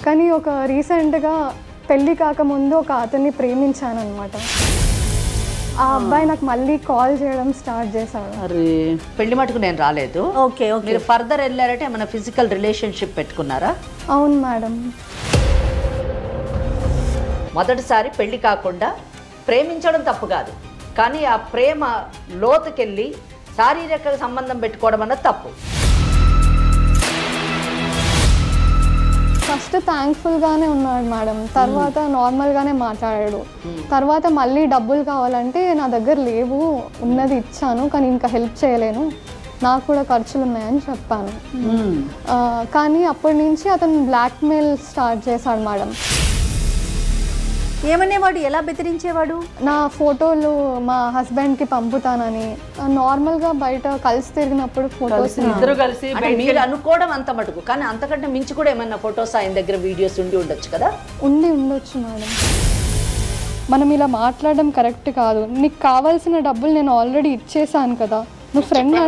కానీ ఒక రీసెంట్గా పెళ్ళి కాకముందు ఒక అతన్ని ప్రేమించాను అనమాట. ఆ అబ్బాయి నాకు మళ్ళీ కాల్ చేయడం స్టార్ట్ చేశాడు. అరే పెళ్లి మటుకు నేను రాలేదు. Okay okay. మీరు ఫర్దర్ వెళ్ళారంటే ఏమైనా ఫిజికల్ రిలేషన్షిప్ పెట్టుకున్నారా? అవును మేడం. మొదటిసారి పెళ్లి కాకుండా ప్రేమించడం తప్పు కాదు, కానీ ఆ ప్రేమ లోతుకెళ్ళి శారీరక సంబంధం పెట్టుకోవడం అన్నది తప్పు. ఫస్ట్ థ్యాంక్ఫుల్గానే ఉన్నాడు మేడం, తర్వాత నార్మల్గానే మాట్లాడాడు. తర్వాత మళ్ళీ డబ్బులు కావాలంటే నా దగ్గర లేవు, ఉన్నది ఇచ్చాను కానీ ఇంకా హెల్ప్ చేయలేను, నాకు కూడా ఖర్చులు ఉన్నాయని చెప్పాను. కానీ అప్పటి నుంచి అతను బ్లాక్మెయిల్ స్టార్ట్ చేశాడు మేడం. ఏమనేవాడు? ఎలా బెదిరించేవాడు? నా ఫోటోలు మా హస్బెండ్కి పంపుతానని, నార్మల్గా బయట కలిసి తిరిగినప్పుడు ఫొటోస్ ఇద్దరు కలిసి మీరు అనుకోవడం అంత మటుకు, కానీ అంతకంటే మించి కూడా ఏమన్నా ఫొటోస్ ఆయన దగ్గర వీడియోస్ ఉండి ఉండొచ్చు కదా? ఉండొచ్చు మేడం. మనం ఇలా మాట్లాడడం కరెక్ట్ కాదు. నీకు కావాల్సిన డబ్బులు నేను ఆల్రెడీ ఇచ్చేసాను కదా, నువ్వు ఫ్రెండ్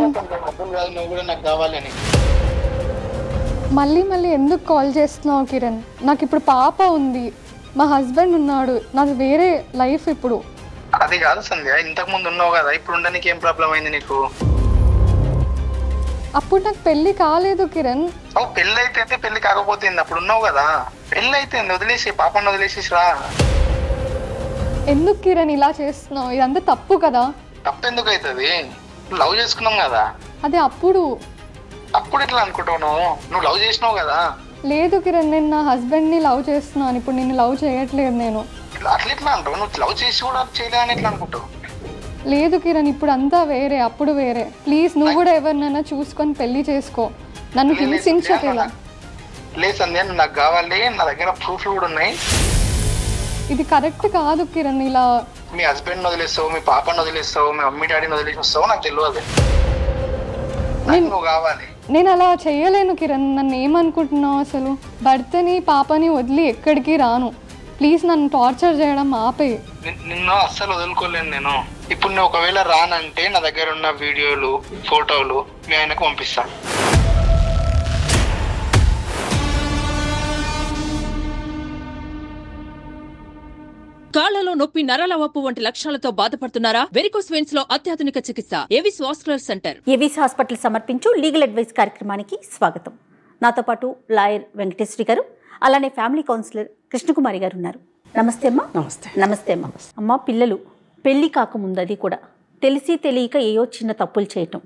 మళ్ళీ మళ్ళీ ఎందుకు కాల్ చేస్తున్నావు కిరణ్? నాకు ఇప్పుడు పాప ఉంది, మా హస్బెండ్ ఉన్నాడు, నాది వేరే లైఫ్ ఇప్పుడు. అది కాదు సంధ్య, ఇంతకు ముందు ఉన్నావు కదా, ఇప్పుడు ఉండడానికి ఏం ప్రాబ్లం అయింది నీకు? అప్పుడు నాకు పెళ్లి కాలేదు కిరణ్. పెళ్లి అయితే పెళ్లి కాకపోతే అప్పుడు ఉన్నావు కదా, పెళ్లి అయితే వదిలేసి పాపను వదిలేసేసి రా. ఎందుకు కిరణ్ ఇలా చేస్తున్నావు? ఇదంతా తప్పు కదా. తప్పు ఎందుకు అవుతుంది? లవ్ చేసుకున్నాం కదా. అదే అప్పుడు ఎట్లా అనుకుంటావు? నువ్వు లవ్ చేసినావు కదా. లేదు కిరణ్, నేను నా హస్బెండ్ని లవ్ చేస్తున్నాను, ఇప్పుడు నిన్ను లవ్ చేయట్లేదు నేను. అట్లా ఎట్లా అంటావు? నువ్వు లవ్ చేసి కూడా చేయలేదని ఎట్లా అనుకుంటావు? లేదు కిరణ్, ఇప్పుడు అంతా వేరే, అప్పుడు వేరే. ప్లీజ్ నువ్వు కూడా ఎవరినైనా చూసుకొని పెళ్లి చేసుకో, నన్ను హింసించకేలా. లేదు సంధ్య, నాకు కావాలి, నా దగ్గర ప్రూఫ్లు కూడా ఉన్నాయి. ఇది కరెక్ట్ కాదు కిరణ్. ఇలా మీ హస్బెండ్ వదిలేస్తావు, మీ పాపను వదిలేస్తావు, మీ మమ్మీ డాడీని వదిలేసి వస్తావు, నాకు తెలియదు. నువ్వు కావాలి. నేను అలా చేయలేను కిరణ్. నన్ను ఏమనుకుంటున్నావు అసలు? భర్తని పాపని వదిలి ఎక్కడికి రాను. ప్లీజ్ నన్ను టార్చర్ చేయడం ఆపే. నిన్ను అస్సలు వదులుకోలేను నేను. ఇప్పుడు నువ్వు ఒకవేళ రానంటే నా దగ్గర ఉన్న వీడియోలు, ఫోటోలు మీ ఆయనకు పంపిస్తాను. కాళ్లలో నొప్పి, నరాల వాపు వంటి లక్షణాలతో బాధపడుతున్నారా? వెరికోస్ వెయిన్స్ లో అత్యాధునిక చికిత్స Avis vascular centre. Avis hospital సమర్పించు లీగల్ అడ్వైస్ కార్యక్రమానికి స్వాగతం. నాతో పాటు లాయర్ వెంకటేశ్వరి గారు, అలానే ఫ్యామిలీ కౌన్సిలర్ కృష్ణకుమారి గారు ఉన్నారు. నమస్తే అమ్మా. నమస్తే అమ్మా. అమ్మ, పిల్లలు పెళ్లి కాకముందు అది కూడా తెలిసి తెలియక ఏయో చిన్న తప్పులు చేయటం,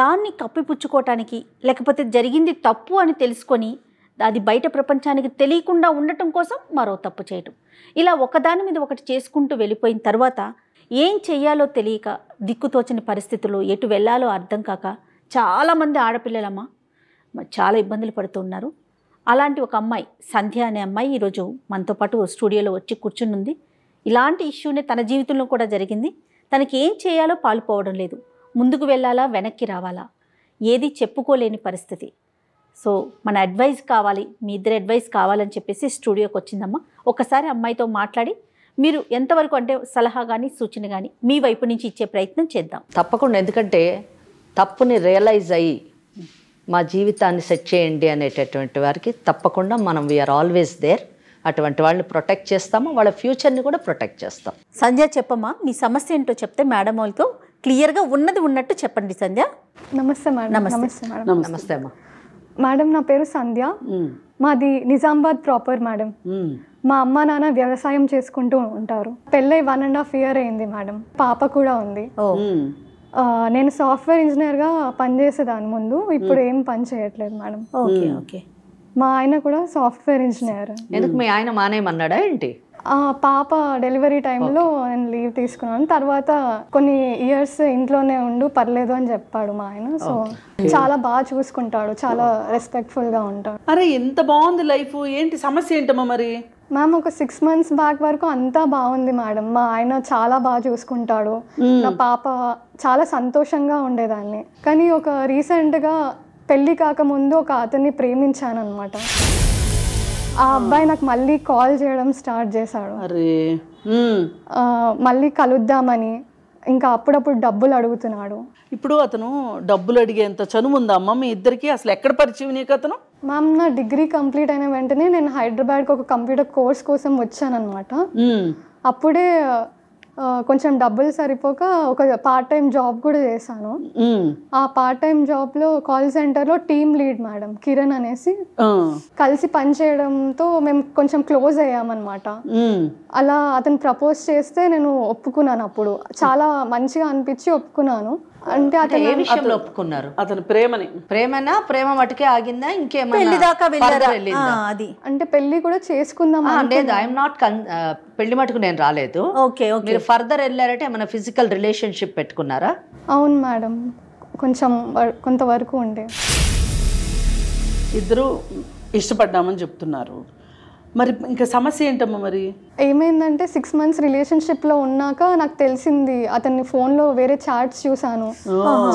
దాన్ని కప్పిపుచ్చుకోవటానికి లేకపోతే జరిగింది తప్పు అని తెలుసుకొని అది బయట ప్రపంచానికి తెలియకుండా ఉండటం కోసం మరో తప్పు చేయటం, ఇలా ఒకదాని మీద ఒకటి చేసుకుంటూ వెళ్ళిపోయిన తర్వాత ఏం చెయ్యాలో తెలియక దిక్కుతోచని పరిస్థితుల్లో ఎటు వెళ్ళాలో అర్థం కాక చాలామంది ఆడపిల్లలమ్మ చాలా ఇబ్బందులు పడుతూ ఉన్నారు. అలాంటి ఒక అమ్మాయి సంధ్య అనే అమ్మాయి ఈరోజు మనతో పాటు స్టూడియోలో వచ్చి కూర్చునుంది. ఇలాంటి ఇష్యూనే తన జీవితంలో కూడా జరిగింది. తనకి ఏం చేయాలో పాలుపోవడం లేదు, ముందుకు వెళ్ళాలా వెనక్కి రావాలా ఏది చెప్పుకోలేని పరిస్థితి. సో మన అడ్వైస్ కావాలి, మీ ఇద్దరు అడ్వైస్ కావాలని చెప్పేసి స్టూడియోకి వచ్చిందమ్మా. ఒకసారి అమ్మాయితో మాట్లాడి మీరు ఎంతవరకు అంటే సలహా కానీ సూచన కానీ మీ వైపు నుంచి ఇచ్చే ప్రయత్నం చేద్దాం. తప్పకుండా, ఎందుకంటే తప్పుని రియలైజ్ అయ్యి మా జీవితాన్ని సెట్ చేయండి అనేటటువంటి వారికి తప్పకుండా మనం వీఆర్ ఆల్వేస్ దేర్. అటువంటి వాళ్ళని ప్రొటెక్ట్ చేస్తాము, వాళ్ళ ఫ్యూచర్ని కూడా ప్రొటెక్ట్ చేస్తాం. సంధ్య చెప్పమ్మా, మీ సమస్య ఏంటో చెప్తే మేడం వాళ్ళతో క్లియర్గా ఉన్నది ఉన్నట్టు చెప్పండి. సంధ్య. నమస్తే మేడం. నమస్తే మేడం. నమస్తే అమ్మా. మేడం, నా పేరు సంధ్య, మాది నిజామాబాద్ ప్రాపర్ మేడం. మా అమ్మ నాన్న వ్యవసాయం చేసుకుంటూ ఉంటారు. పెళ్ళై 1.5 years అయింది మేడం. పాప కూడా ఉంది. నేను సాఫ్ట్వేర్ ఇంజనీర్గా పనిచేసేదాన్ని ముందు, ఇప్పుడు ఏం పని చేయట్లేదు మేడం. Okay okay. మా ఆయన కూడా సాఫ్ట్వేర్ ఇంజనీర్. ఎందుకు మీ ఆయన మానేయమన్నాడా ఏంటి? పాప డెలివరీ టైంలో నేను లీవ్ తీసుకున్నాను. తర్వాత కొన్ని ఇయర్స్ ఇంట్లోనే ఉండు, పర్లేదు అని చెప్పాడు మా ఆయన. సో చాలా బాగా చూసుకుంటాడు, చాలా రెస్పెక్ట్ఫుల్గా ఉంటాడు. అరే ఎంత బాగుంది లైఫ్. ఏంటి సమస్య ఏంటమ్మా మరి? మ్యామ్, ఒక 6 months బ్యాక్ వరకు అంతా బాగుంది మేడం. మా ఆయన చాలా బాగా చూసుకుంటాడు, నా పాప చాలా సంతోషంగా ఉండేదాన్ని. కానీ ఒక రీసెంట్గా పెళ్ళి కాకముందు ఒక అతన్ని ప్రేమించాను అనమాట. ఆ అబ్బాయి నాకు మళ్ళీ కాల్ చేయడం స్టార్ట్ చేశాడు. అరే మళ్ళీ కలుద్దామని, ఇంకా అప్పుడప్పుడు డబ్బులు అడుగుతున్నాడు. ఇప్పుడు అతను డబ్బులు అడిగేంత చనువు ఉందా అమ్మ మీ ఇద్దరికి? అసలు ఎక్కడ పరిచయం నీకు అతను? మ్యామ్ నా డిగ్రీ కంప్లీట్ అయిన వెంటనే నేను హైదరాబాద్కి ఒక కంప్యూటర్ కోర్స్ కోసం వచ్చానమాట. అప్పుడే కొంచెం డబ్బులు సరిపోక ఒక పార్ట్ టైం జాబ్ కూడా చేశాను. ఆ పార్ట్ టైం జాబ్లో కాల్ సెంటర్లో టీమ్ లీడ్ మేడం కిరణ్ అనేసి కలిసి పనిచేయడంతో మేము కొంచెం క్లోజ్ అయ్యామన్నమాట. అలా అతను ప్రపోజ్ చేస్తే నేను ఒప్పుకున్నాను. అప్పుడు చాలా మంచిగా అనిపించి ఒప్పుకున్నాను. అంటే అతను ఏ విషయంలో ఒప్పుకున్నారు? అతని ప్రేమనా? ప్రేమ మటుకే ఆగిందా? పెళ్లి దాకా వెళ్ళారా? అది అంటే పెళ్లి కూడా చేసుకుందాం లేదు. ఐఎమ్ నాట్ పెళ్లి మటుకు నేను రాలేదు. మీరు ఫర్దర్ వెళ్ళారంటే ఏమైనా ఫిజికల్ రిలేషన్షిప్ పెట్టుకున్నారా? అవును మేడం, కొంచెం కొంతవరకు ఉండే. ఇద్దరు ఇష్టపడ్డామని చెప్తున్నారు. మరి ఇంకా సమస్య ఏంటమ్మా? మరి ఏమైందంటే 6 months రిలేషన్షిప్లో ఉన్నాక నాకు తెలిసింది అతన్ని ఫోన్లో వేరే చాట్స్ చూసాను.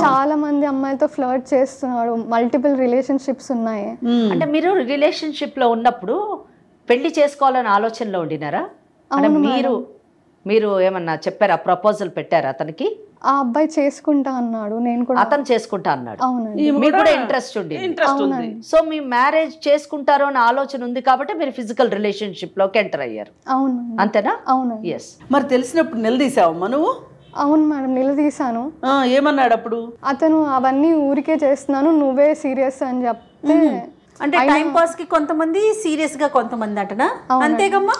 చాలా మంది అమ్మాయిలతో ఫ్లర్ట్ చేస్తున్నాడు, మల్టిపుల్ రిలేషన్షిప్స్ ఉన్నాయి. అంటే మీరు రిలేషన్షిప్లో ఉన్నప్పుడు పెళ్లి చేసుకోవాలని ఆలోచనలో ఉండినారా? అంటే మీరు ఏమన్నా చెప్పారా? ప్రపోజల్ పెట్టారా అతనికి? ఆ అబ్బాయి చేసుకుంటా అన్నాడు, నేను కూడా. అతను చేసుకుంటా అన్నాడు. అవునండి. మీకు కూడా ఇంట్రెస్ట్ ఉంది. సో మీ మ్యారేజ్ చేసుకుంటారు అనే ఆలోచన ఉంది కాబట్టి మీరు ఫిజికల్ రిలేషన్షిప్ లోకి ఎంటర్ అయ్యారు. అవును. అంతేనా? అవును. ఎస్. మరి తెలిసినప్పుడు నిలదీసావమ్మా నువ్వు? అవును మేడం, నిలదీశాను. ఏమన్నాడు అప్పుడు? అతను అవన్నీ ఊరికే చేస్తున్నాను, నువ్వే సీరియస్ అని చెప్తే. అంటే టైం పాస్ కి కొంతమంది, సీరియస్ గా కొంతమంది అంటనా? అంతేగమ్మా.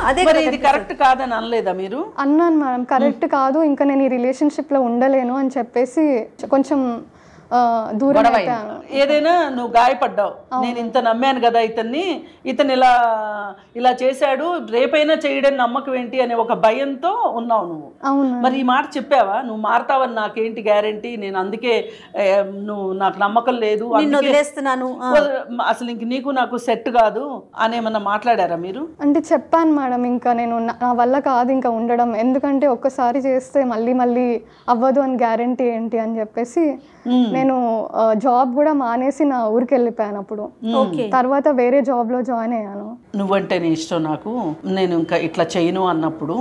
అదే మరి ఇది కరెక్ట్ కాదని అనలేదా మీరు? అన్నాను మేడం, కరెక్ట్ కాదు, ఇంకా నేను ఈ రిలేషన్షిప్లో ఉండలేను అని చెప్పేసి కొంచెం దూరం అయిపోయాను. ఏదైనా నువ్వు గాయపడ్డావు, నేను ఇంత నమ్మాను కదా ఇతన్ని, ఇతను ఇలా చేశాడు, రేపైనా చేయడని నమ్మకం ఏంటి అనే ఒక భయంతో ఉన్నావు నువ్వు. అవును. మరి ఈ మాట చెప్పావా? నువ్వు మారుతావని నాకేంటి గ్యారంటీ, నేను అందుకే నాకు నమ్మకం లేదు, వదిలేస్తున్నాను, అసలు ఇంక నీకు నాకు సెట్ కాదు అనేమన్నా మాట్లాడారా మీరు? అంటే చెప్పాను మేడం, ఇంకా నేను నా వల్ల కాదు ఇంకా ఉండడం, ఎందుకంటే ఒక్కసారి చేస్తే మళ్ళీ మళ్ళీ అవ్వదు అని గ్యారంటీ ఏంటి అని చెప్పేసి నేను జాబ్ కూడా మానేసి నా ఊరికి వెళ్ళిపోయాను. అప్పుడు తర్వాత వేరే జాబ్ లో జాయిన్ అయ్యాను. నువ్వంటే నీ ఇష్టం నాకు, నేను ఇంకా ఇట్లా చేయను అన్నప్పుడు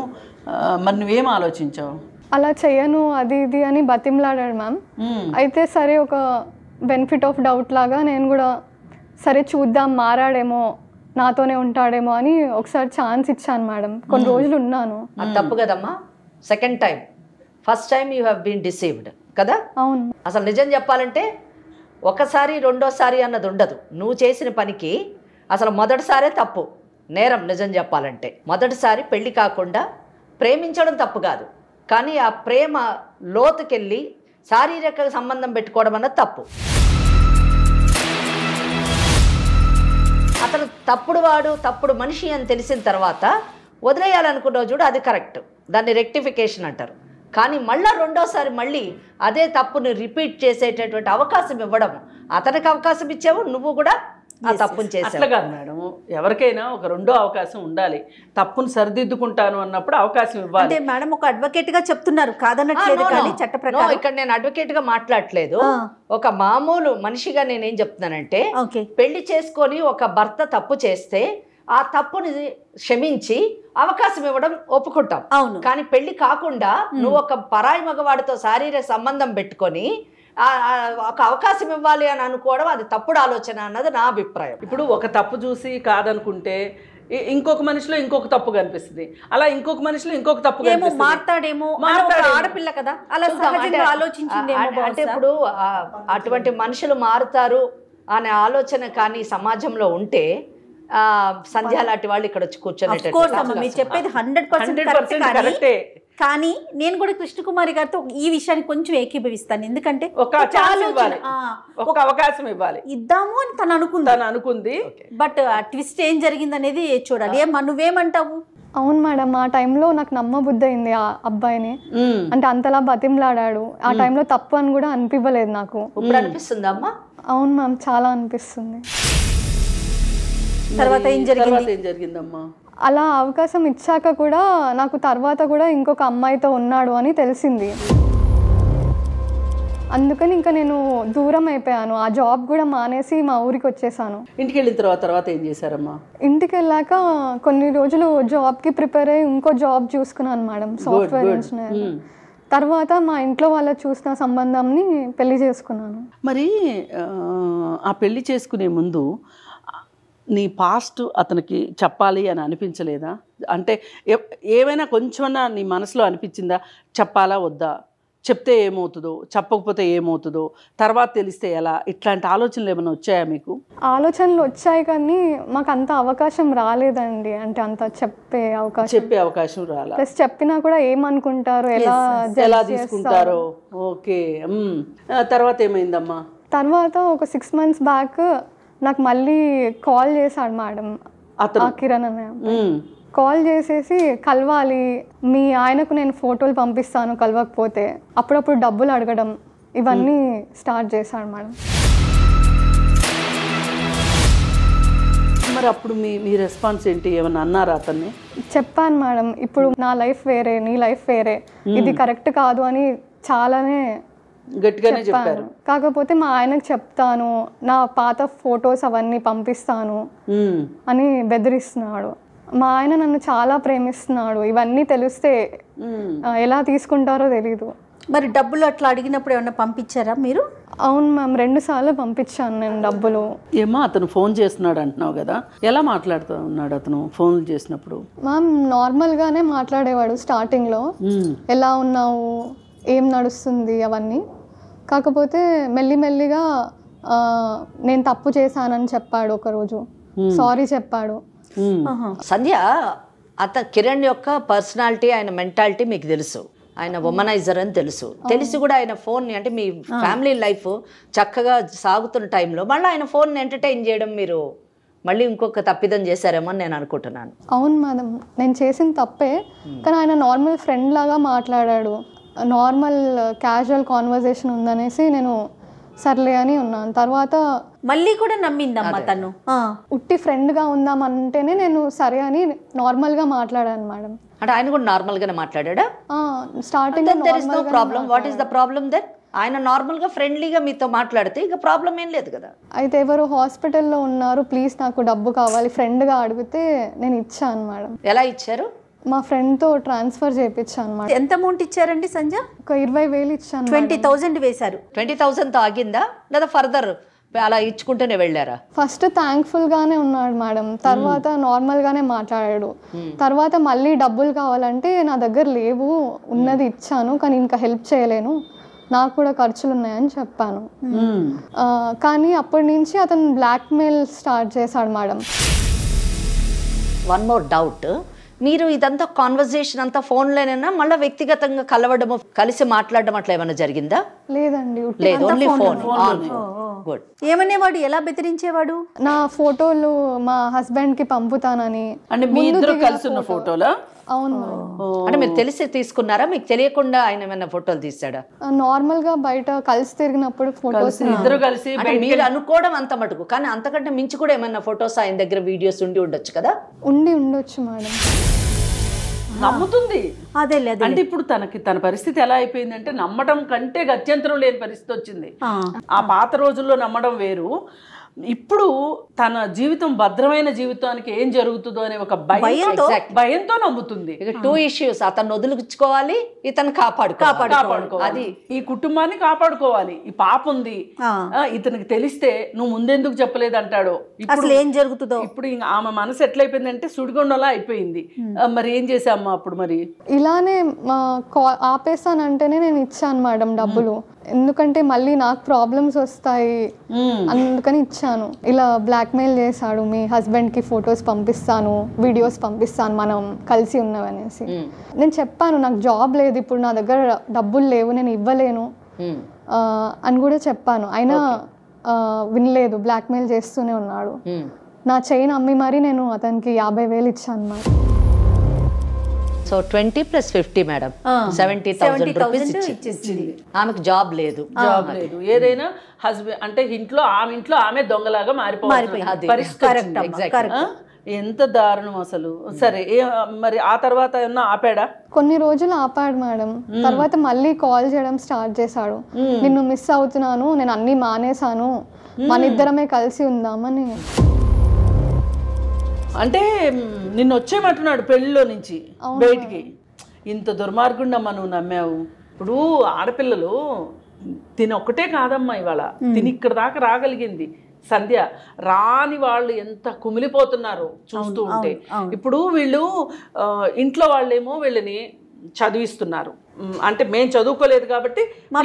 మరి నువ్వేం ఆలోచించావు? అలా చేయను అది ఇది అని బతిమలాడాడు మ్యామ్. అయితే సరే ఒక బెనిఫిట్ ఆఫ్ డౌట్ లాగా నేను కూడా సరే చూద్దాం, మారాడేమో, నాతోనే ఉంటాడేమో అని ఒకసారి ఛాన్స్ ఇచ్చాను మేడం. కొన్ని రోజులు ఉన్నాను. అది తప్పు కదమ్మా. Second time, first time you have been deceived కదా? అవును. అసలు నిజం చెప్పాలంటే ఒకసారి రెండోసారి అన్నది ఉండదు. నువ్వు చేసిన పనికి అసలు మొదటిసారే తప్పు, నేరం. నిజం చెప్పాలంటే మొదటిసారి పెళ్లి కాకుండా ప్రేమించడం తప్పు కాదు, కానీ ఆ ప్రేమ లోతుకెళ్ళి శారీరక సంబంధం పెట్టుకోవడం అన్నది తప్పు. అతను తప్పుడు వాడు, తప్పుడు మనిషి అని తెలిసిన తర్వాత వదిలేయాలనుకున్నావు చూడు, అది కరెక్ట్, దాన్ని రెక్టిఫికేషన్ అంటారు. కానీ మళ్ళీ రెండోసారి మళ్ళీ అదే తప్పుని రిపీట్ చేసేటటువంటి అవకాశం ఇవ్వడం, అతనికి అవకాశం ఇచ్చావు, నువ్వు కూడా ఆ తప్పుని చేసావు. అట్లా కాదు మేడం, ఎవరికైనా ఒక రెండో అవకాశం ఉండాలి. తప్పును సరిదిద్దుకుంటాను అన్నప్పుడు అవకాశం ఇవ్వాలి. అంటే మేడం ఒక అడ్వకేట్ గా చెప్తున్నారు, కాదనట్లేదు, కానీ చట్ట ప్రకారం. ఇక్కడ నేను అడ్వకేట్ గా మాట్లాడట్లేదు, ఒక మామూలు మనిషిగా నేనేం చెప్తున్నానంటే, పెళ్లి చేసుకొని ఒక భర్త తప్పు చేస్తే ఆ తప్పుని క్షమించి అవకాశం ఇవ్వడం ఒప్పుకుంటాం. కానీ పెళ్లి కాకుండా నువ్వు ఒక పరాయి మగవాడితో శారీరక సంబంధం పెట్టుకొని ఒక అవకాశం ఇవ్వాలి అని అనుకోవడం అది తప్పుడు ఆలోచన అన్నది నా అభిప్రాయం. ఇప్పుడు ఒక తప్పు చూసి కాదనుకుంటే ఇంకొక మనిషిలో ఇంకొక తప్పు కనిపిస్తుంది, అలా ఇంకొక మనిషిలో ఇంకొక తప్పు మాట్లాడేమో, ఆడపిల్ల కదా అలా సహజంగా ఆలోచించిందేమో. అంటే ఇప్పుడు అటువంటి మనుషులు మారుతారు అనే ఆలోచన కానీ సమాజంలో ఉంటే సంధ్య లాంటి వాళ్ళు ఇక్కడ వచ్చి కూర్చొని మీరు చెప్పేది 100% కరెక్టే. కానీ నేను కూడా కృష్ణకుమారి గారితో ఈ విషయాన్ని కొంచెం ఏకీభవిస్తాను. ఎందుకంటే ఒక అవకాశం ఇవ్వాలి, ఇద్దాము అని తను అనుకుంది. బట్ ట్విస్ట్ ఏం జరిగింది అనేది చూడాలి. నువ్వేమంటావు? అవును మేడం, ఆ టైంలో నాకు నమ్మబుద్ధి అయింది ఆ అబ్బాయిని. అంటే అంతలా బతిమలాడాడు. ఆ టైంలో తప్పు అని కూడా అనిపించలేదు నాకు. ఇప్పుడు అనిపిస్తుంది అమ్మా? అవును మ్యామ్, చాలా అనిపిస్తుంది. తర్వాత ఏం జరిగిందమ్మా? అలా అవకాశం ఇచ్చాక కూడా నాకు తర్వాత కూడా ఇంకొక అమ్మాయితో ఉన్నాడు అని తెలిసింది. అందుకని ఇంకా నేను దూరం అయిపోయాను. ఆ జాబ్ కూడా మానేసి మా ఊరికి వచ్చేసాను. ఇంటికి వెళ్ళిన తర్వాత ఏం చేశారమ్మా? ఇంటికి వెళ్ళాక కొన్ని రోజులు జాబ్కి ప్రిపేర్ అయ్యి ఇంకో జాబ్ చూసుకున్నాను మేడం, సాఫ్ట్వేర్ ఇంజనీర్. తర్వాత మా ఇంట్లో వాళ్ళ చూసిన సంబంధంని పెళ్లి చేసుకున్నాను. మరి ఆ పెళ్లి చేసుకునే ముందు నీ పాస్ట్ అతనికి చెప్పాలి అని అనిపించలేదా? అంటే ఏమైనా కొంచెమన్నా నీ మనసులో అనిపించిందా, చెప్పాలా వద్దా, చెప్తే ఏమవుతుందో, చెప్పకపోతే ఏమవుతుందో, తర్వాత తెలిస్తే ఎలా, ఇట్లాంటి ఆలోచనలు ఏమైనా వచ్చాయా మీకు? ఆలోచనలు వచ్చాయి కానీ మాకు అంత అవకాశం రాలేదండి. అంటే అంత చెప్పే అవకాశం రాలా. ప్లస్ చెప్పినా కూడా ఏమనుకుంటారో, ఎలా తీసుకుంటారో. ఓకే. తర్వాత ఏమైందమ్మా? తర్వాత ఒక 6 months బ్యాక్ నాకు మళ్ళీ కాల్ చేశాడు మేడం, కిరణ్ అనే కాల్ చేసేసి కలవాలి, మీ ఆయనకు నేను ఫోటోలు పంపిస్తాను కలవకపోతే, అప్పుడప్పుడు డబ్బులు అడగడం, ఇవన్నీ స్టార్ట్ చేశాడు మేడం. మరి అప్పుడు మీ రెస్పాన్స్ ఏంటి? ఏమన్నా అన్నారా అతన్ని? చెప్పాను మేడం, ఇప్పుడు నా లైఫ్ వేరే, నీ లైఫ్ వేరే, ఇది కరెక్ట్ కాదు అని చాలానే గట్టిగానే చెప్పారు. కాకపోతే మా ఆయనకు చెప్తాను, నా పాత ఫొటోస్ అవన్నీ పంపిస్తాను అని బెదిరిస్తున్నాడు. మా ఆయన నన్ను చాలా ప్రేమిస్తున్నాడు, ఇవన్నీ తెలిస్తే ఎలా తీసుకుంటారో తెలీదు. మరి డబ్బులు అట్లా అడిగినప్పుడు ఏమన్నా పంపించారా మీరు? అవును మ్యామ్, 2 సార్లు పంపించాను నేను డబ్బులు. ఏమో అతను ఫోన్ చేస్తున్నాడు అంటున్నావు కదా, ఎలా మాట్లాడుతూ ఉన్నాడు అతను ఫోన్ చేసినప్పుడు? మ్యామ్ నార్మల్గానే మాట్లాడేవాడు స్టార్టింగ్లో, ఎలా ఉన్నావు, ఏం నడుస్తుంది అవన్నీ. కాకపోతే మెల్లిమెల్లిగా నేను తప్పు చేశానని చెప్పాడు. ఒకరోజు సారీ చెప్పాడు. సంధ్య, కిరణ్ యొక్క పర్సనాలిటీ, ఆయన మెంటాలిటీ మీకు తెలుసు, ఆయన ఉమనైజర్ అని తెలిసి కూడా ఆయన ఫోన్ని, అంటే మీ ఫ్యామిలీ లైఫ్ చక్కగా సాగుతున్న టైంలో మళ్ళీ ఆయన ఫోన్ని ఎంటర్టైన్ చేయడం మీరు మళ్ళీ ఇంకొక తప్పిదం చేశారేమో అని నేను అనుకుంటున్నాను. అవును మేడం, నేను చేసిన తప్పే, కానీ ఆయన నార్మల్ ఫ్రెండ్ లాగా మాట్లాడాడు. నార్మల్ క్యాజువల్ కాన్వర్జేషన్ ఉందనేసి నేను సర్లే అని ఉన్నాను. తర్వాత మళ్ళీ కూడా నమ్మిందమ్మా తను. ఉట్టి ఫ్రెండ్గా ఉందామంటేనే నేను సరే అని నార్మల్గా మాట్లాడాను మేడం. అంటే ఆయన కూడా నార్మల్గానే మాట్లాడా? Starting problem. What is the problem then? ఆయన నార్మల్గా ఫ్రెండ్లీగా మీతో మాట్లాడితే ఇక ప్రాబ్లం ఏం లేదు కదా. అయితే ఎవరు హాస్పిటల్లో ఉన్నారు, ప్లీజ్ నాకు డబ్బు కావాలి, ఫ్రెండ్గా అడిగితే నేను ఇచ్చాను మేడం. ఎలా ఇచ్చారు? మా ఫ్రెండ్తో ట్రాన్స్ఫర్ చేయించాను మేడం. ఎంత అమౌంట్ ఇచ్చారండి సంజయ్? ఒక 20,000 ఇచ్చాను. 20,000 వేశారు. 20,000తో ఆగిందా లేదా ఫర్దర్ అలా ఇచ్చుకుంటూనే వెళ్ళారా? ఫస్ట్ థ్యాంక్ఫుల్గానే ఉన్నాడు మేడం, తర్వాత నార్మల్గానే మాట్లాడాడు. తర్వాత మళ్ళీ డబ్బులు కావాలంటే నా దగ్గర లేవు, ఉన్నది ఇచ్చాను, కానీ ఇంకా హెల్ప్ చేయలేను, నాకు కూడా ఖర్చులు ఉన్నాయని చెప్పాను. కానీ అప్పటి నుంచి అతను బ్లాక్మెయిల్ స్టార్ట్ చేశాడు మేడం. వన్ మోర్ డౌట్, మీరు ఇదంతా కాన్వర్జేషన్ అంతా ఫోన్లోనైనా మళ్ళీ వ్యక్తిగతంగా కలవడము, కలిసి మాట్లాడడం అట్లా ఏమైనా జరిగిందా? లేదండి, లేదు, ఓన్లీ ఫోన్. గుడ్. ఏమనేవాడు, ఎలా బెదిరించేవాడు? నా ఫోటోలు మా హస్బెండ్కి పంపుతానని. అంటే మీ ఇద్దరు కలిసి ఉన్న ఫోటోలా? అవును. అంటే మీరు తెలిసి తీసుకున్నారా, మీకు తెలియకుండా ఆయన ఏమైనా ఫోటోలు తీసాడా? నార్మల్ గా బయట కలిసి తిరిగినప్పుడు ఫోటోస్ ఇద్దరు కలిసి మీరు అనుకోవడం అంత మటుకు, కానీ అంతకంటే మించి కూడా ఏమైనా ఫోటోస్ ఆయన దగ్గర, వీడియోస్ ఉండి ఉండొచ్చు కదా? ఉండొచ్చు మేడం. నమ్ముతుంది అదే. అంటే ఇప్పుడు తన పరిస్థితి ఎలా అయిపోయిందంటే నమ్మడం కంటే గత్యంతరం లేని పరిస్థితి వచ్చింది. ఆ పాత రోజుల్లో నమ్మడం వేరు, ఇప్పుడు తన జీవితం భద్రమైన జీవితానికి ఏం జరుగుతుందో అనే ఒక భయంతో నమ్ముతుంది. టూ ఇష్యూస్, అతను వదిలించుకోవాలి, ఇతను కాపాడుకోవాలి, అది ఈ కుటుంబాన్ని కాపాడుకోవాలి. ఈ పాప ఉంది, ఇతనికి తెలిస్తే నువ్వు ముందెందుకు చెప్పలేదు అంటాడో. అసలు ఏం జరుగుతుందో. ఇప్పుడు ఆమె మనసు ఎట్లయిపోయిందంటే సుడిగొండలా అయిపోయింది. మరి ఏం చేసామ్మా అప్పుడు? మరి ఇలానే ఆపేసానంటేనే నేను ఇచ్చాను మేడం డబ్బులు, ఎందుకంటే మళ్ళీ నాకు ప్రాబ్లమ్స్ వస్తాయి అందుకని ఇచ్చాను. ఇలా బ్లాక్మెయిల్ చేశాడు, మీ హస్బెండ్కి ఫొటోస్ పంపిస్తాను, వీడియోస్ పంపిస్తాను మనం కలిసి ఉన్నవనేసి. నేను చెప్పాను నాకు జాబ్ లేదు, ఇప్పుడు నా దగ్గర డబ్బులు లేవు, నేను ఇవ్వలేను అని కూడా చెప్పాను. అయినా వినలేదు, బ్లాక్మెయిల్ చేస్తూనే ఉన్నాడు. నా చైన్ అమ్మి మరి నేను అతనికి 50,000 ఇచ్చాను మరి. సో 20 + 50 మేడం 70,000 రూపీస్ ఇచ్చింది. ఆమెకు జాబ్ లేదు. ఏదైనా హస్బెండ్ అంటే ఆమె ఇంట్లో ఆమె దొంగలాగా మారిపోయింది. ఎంత దారుణం అసలు. సరే మరి ఆ తర్వాత ఏమన్నా ఆపాడా? కొన్ని రోజులు ఆపాడు మేడం. తర్వాత మళ్ళీ కాల్ చేయడం స్టార్ట్ చేశాడు. నిన్ను మిస్ అవుతున్నాను, నేను అన్ని మానేశాను, మన ఇద్దరమే కలిసి ఉందామని. అంటే నిన్ను వచ్చేయమంటున్నాడు పెళ్ళిలో నుంచి బయటికి. ఇంత దుర్మార్గుండమ్మా నువ్వు నమ్మావు. ఇప్పుడు ఆడపిల్లలు ఒక్కటే కాదమ్మా, ఇవాళ ఇక్కడ దాకా రాగలిగింది సంధ్య. రాని వాళ్ళు ఎంత కుమిలిపోతున్నారో చూస్తూ ఉంటే. ఇప్పుడు వీళ్ళు ఇంట్లో వాళ్ళేమో వీళ్ళని చదివిస్తున్నారు. అంటే మేము చదువుకోలేదు కాబట్టి మా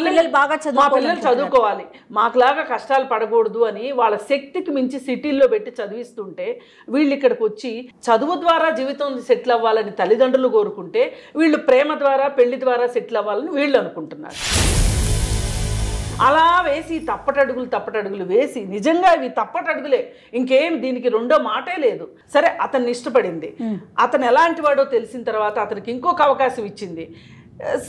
పిల్లలు చదువుకోవాలి, మాకులాగా కష్టాలు పడకూడదు అని వాళ్ళ శక్తికి మించి సిటీల్లో పెట్టి చదివిస్తుంటే, వీళ్ళు ఇక్కడికి వచ్చి చదువు ద్వారా జీవితం సెటిల్ అవ్వాలని తల్లిదండ్రులు కోరుకుంటే, వీళ్ళు ప్రేమ ద్వారా పెళ్లి ద్వారా సెటిల్ అవ్వాలని వీళ్ళు అనుకుంటున్నారు. అలా వేసి తప్పటడుగులు వేసి, నిజంగా ఇవి తప్పటడుగులే, ఇంకేం దీనికి రెండో మాటే లేదు. సరే అతన్ని ఇష్టపడింది, అతను ఎలాంటి వాడో తెలిసిన తర్వాత అతనికి ఇంకొక అవకాశం ఇచ్చింది.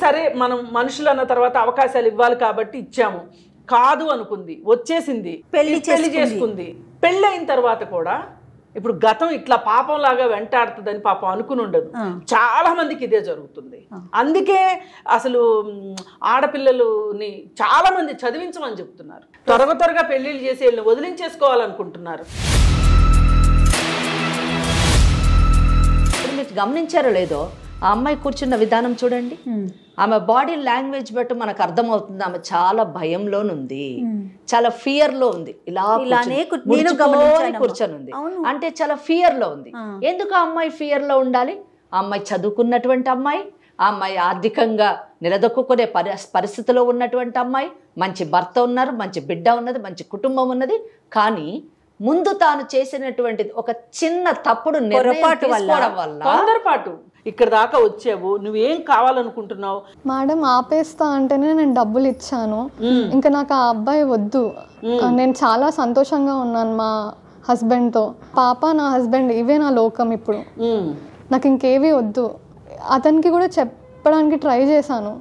సరే మనం మనుషులు అన్న తర్వాత అవకాశాలు ఇవ్వాలి కాబట్టి ఇచ్చాము. కాదు అనుకుంది, వచ్చేసింది, పెళ్లి చేసుకుంది. పెళ్ళి అయిన తర్వాత కూడా ఇప్పుడు గతం ఇట్లా పాపంలాగా వెంటాడుతుందని పాపం అనుకుని ఉండదు. చాలా మందికి ఇదే జరుగుతుంది. అందుకే అసలు ఆడపిల్లలని చాలా మంది చదివించమని చెప్తున్నారు. త్వరగా పెళ్లిళ్ళు చేసి వీళ్ళని వదిలించేసుకోవాలనుకుంటున్నారు. మీరు గమనించారో లేదో, ఆ అమ్మాయి కూర్చున్న విధానం చూడండి, ఆమె బాడీ లాంగ్వేజ్ బట్టి మనకు అర్థమవుతుంది ఆమె చాలా భయంలోనుంది, చాలా ఫియర్ లో ఉంది. ఇలా కూర్చొని ఉంది అంటే చాలా ఫియర్ లో ఉంది. ఎందుకు ఆ అమ్మాయి ఫియర్ లో ఉండాలి? ఆ అమ్మాయి చదువుకున్నటువంటి అమ్మాయి, ఆ అమ్మాయి ఆర్థికంగా నిలదొక్కునే పరిస్థితిలో ఉన్నటువంటి అమ్మాయి, మంచి భర్త ఉన్నారు, మంచి బిడ్డ ఉన్నది, మంచి కుటుంబం ఉన్నది. కానీ ముందు తాను చేసినటువంటి ఒక చిన్న తప్పుడు నిర్ణయం వల్ల తొందరపాటు ఇక్కడ దాకా వచ్చావు. నువ్వేం కావాలనుకుంటున్నావు? మేడం ఆపేస్తా అంటేనే నేను డబ్బులు ఇచ్చాను, ఇంకా నాకు ఆ అబ్బాయి వద్దు. నేను చాలా సంతోషంగా ఉన్నాను మా హస్బెండ్తో. పాప నా హస్బెండ్ ఇవే నా లోకం. ఇప్పుడు నాకు ఇంకేవి వద్దు. అతనికి కూడా చెప్పడానికి ట్రై చేశాను,